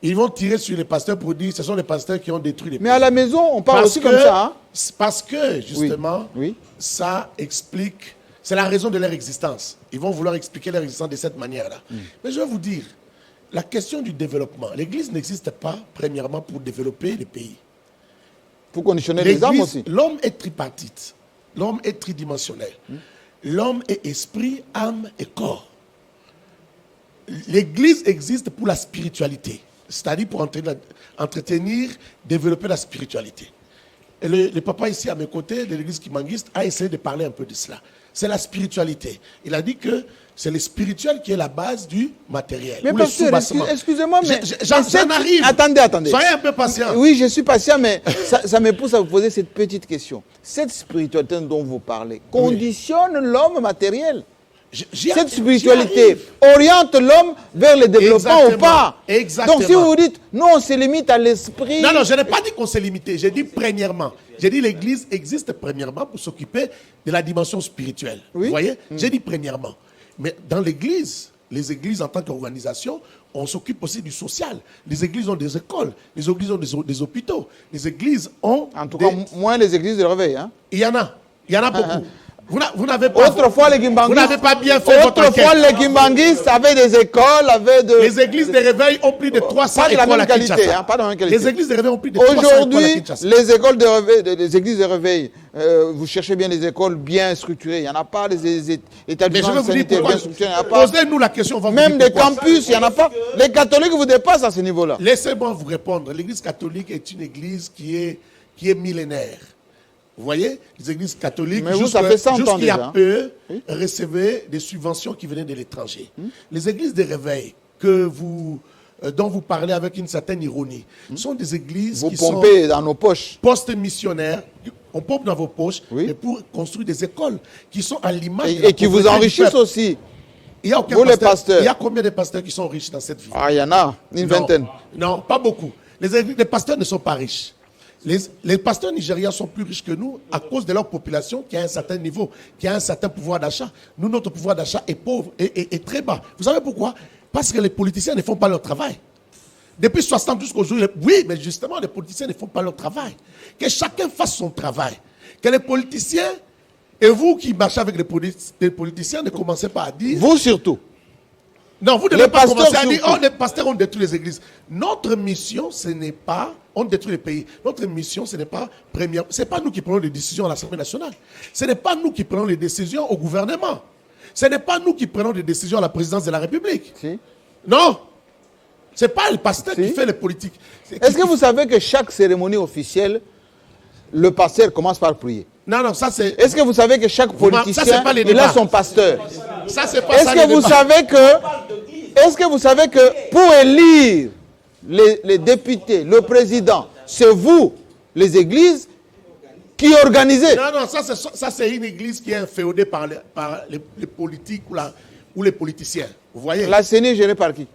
ils vont tirer sur les pasteurs pour dire que ce sont les pasteurs qui ont détruit les pays. Mais à la maison, on parle aussi comme ça. Hein? Parce que, justement, oui. Ça explique, c'est la raison de leur existence. Ils vont vouloir expliquer leur existence de cette manière-là. Mais je vais vous dire, la question du développement, l'Église n'existe pas, premièrement, pour développer les pays. Pour conditionner les âmes aussi. L'homme est tripartite. L'homme est tridimensionnel. L'homme est esprit, âme et corps. L'Église existe pour la spiritualité. C'est-à-dire pour entretenir, développer la spiritualité. Et le papa ici à mes côtés de l'église Kimangiste a essayé de parler un peu de cela. C'est la spiritualité. Il a dit que c'est le spirituel qui est la base du matériel. Mais pasteur, excusez-moi, mais... J'en arrive. Attendez. Soyez un peu patient. Oui, je suis patient, mais ça me pousse à vous poser cette petite question. Cette spiritualité dont vous parlez conditionne l'homme matériel. Cette spiritualité oriente l'homme vers le développement ou pas. Exactement. Donc si vous dites, non, on se limite à l'esprit... Non, je n'ai pas dit qu'on s'est limité. J'ai dit premièrement. J'ai dit l'Église existe premièrement pour s'occuper de la dimension spirituelle. Oui. Vous voyez? J'ai dit premièrement. Mais dans l'Église, les églises en tant qu'organisation, on s'occupe aussi du social. Les églises ont des écoles, les églises ont des hôpitaux, les églises ont... En tout cas, moins les églises de réveil. Hein? Il y en a beaucoup. Vous n'avez pas, autrefois, les Kimbanguistes, vous n'avez pas bien fait votre enquête. Autrefois, les Kimbanguistes avaient des écoles, Les églises de réveil ont plus de 300 écoles à Kinshasa. Pas de la même qualité. Les églises de réveil ont plus de 300 écoles à Kinshasa. Aujourd'hui, les églises de réveil, vous cherchez bien les écoles bien structurées. Il n'y en a pas, les établissements sanitaires bien structurés. Posez-nous la question. On va même des campus, il n'y en a pas. Les catholiques vous dépassent à ce niveau-là. Laissez-moi vous répondre. L'église catholique est une église qui est millénaire. Vous voyez, les églises catholiques, jusqu'il y a peu, recevaient des subventions qui venaient de l'étranger. Les églises de réveil dont vous parlez avec une certaine ironie, sont des églises qui sont dans nos poches. Post-missionnaires. On pompe dans vos poches et pour construire des écoles qui sont à l'image et qui vous enrichissent aussi. Il y a combien de pasteurs qui sont riches dans cette vie? Ah, il y en a une vingtaine. Non, pas beaucoup. Les pasteurs ne sont pas riches. Les pasteurs nigériens sont plus riches que nous à cause de leur population qui a un certain niveau, qui a un certain pouvoir d'achat. Nous, notre pouvoir d'achat est pauvre et très bas. Vous savez pourquoi? Parce que les politiciens ne font pas leur travail. Depuis 60 jusqu'au jour, oui, mais justement, les politiciens ne font pas leur travail. Que chacun fasse son travail. Que les politiciens, et vous qui marchez avec les politiciens, ne commencez pas à dire... Vous surtout. Non, vous ne devez Les pas commencer à pasteurs dire, surtout. oh, les pasteurs ont détruit les églises. Notre mission, ce n'est pas, on détruit les pays. Notre mission, ce n'est pas première. Ce n'est pas nous qui prenons les décisions à l'Assemblée nationale. Ce n'est pas nous qui prenons les décisions au gouvernement. Ce n'est pas nous qui prenons les décisions à la présidence de la République. Si. Non. Ce n'est pas le pasteur Si. qui fait les politiques. Est-ce que vous savez que chaque cérémonie officielle, le pasteur commence par prier? Non, non, ça c'est... Est-ce que vous savez que chaque politicien, ça, c'est pas les il a débats. son pasteur? Ça, c'est pas Est-ce ça que le vous débat. savez que, pour élire les députés, le président, c'est vous, les églises, qui organisez? Non, non, ça c'est une église qui est inféodée par les politiques ou les politiciens. Vous voyez? La CENI est gérée par qui?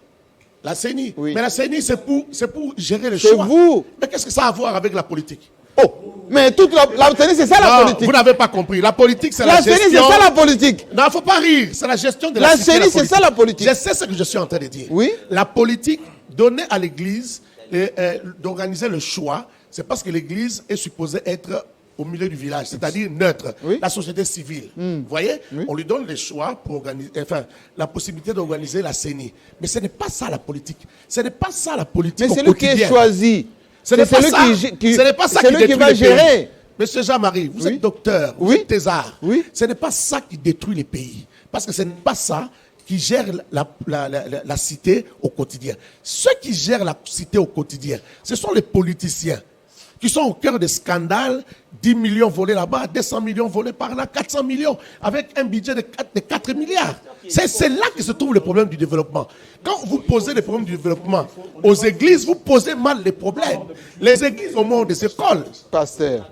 La CENI. Oui. Mais la CENI, c'est pour gérer les C'est choix. vous. Mais qu'est-ce que ça a à voir avec la politique? Oh, mais toute la CENI, c'est ça la Non, politique. vous n'avez pas compris. La politique, c'est La la CENI, gestion... c'est ça la politique. Non, il ne faut pas rire. C'est la gestion de la La cité, CENI, c'est ça la politique. Je sais ce que je suis en train de dire. Oui. La politique, donner à l'église d'organiser le choix, c'est parce que l'église est supposée être au milieu du village, c'est-à-dire neutre, Oui. la société civile. Vous voyez? Oui. On lui donne les choix pour organiser, enfin, la possibilité d'organiser la CENI. Mais ce n'est pas ça la politique. Ce n'est pas ça la politique Mais au c'est lui qui est quotidien. choisi. Ce n'est C'est pas celui ça. Ce n'est pas ça c'est qui lui qui détruit va les pays. gérer. Monsieur Jean-Marie, vous Oui. êtes docteur, vous Oui. êtes thésard. Oui. Ce n'est pas ça qui détruit les pays. Parce que ce n'est pas ça qui gère la cité au quotidien. Ceux qui gèrent la cité au quotidien, ce sont les politiciens qui sont au cœur des scandales. 10 millions volés là-bas, 200 millions volés par là, 400 millions, avec un budget de 4 milliards. C'est là que se trouve le problème du développement. Quand vous posez les problèmes du développement aux églises, vous posez mal les problèmes. Les églises au monde des écoles. Pasteur.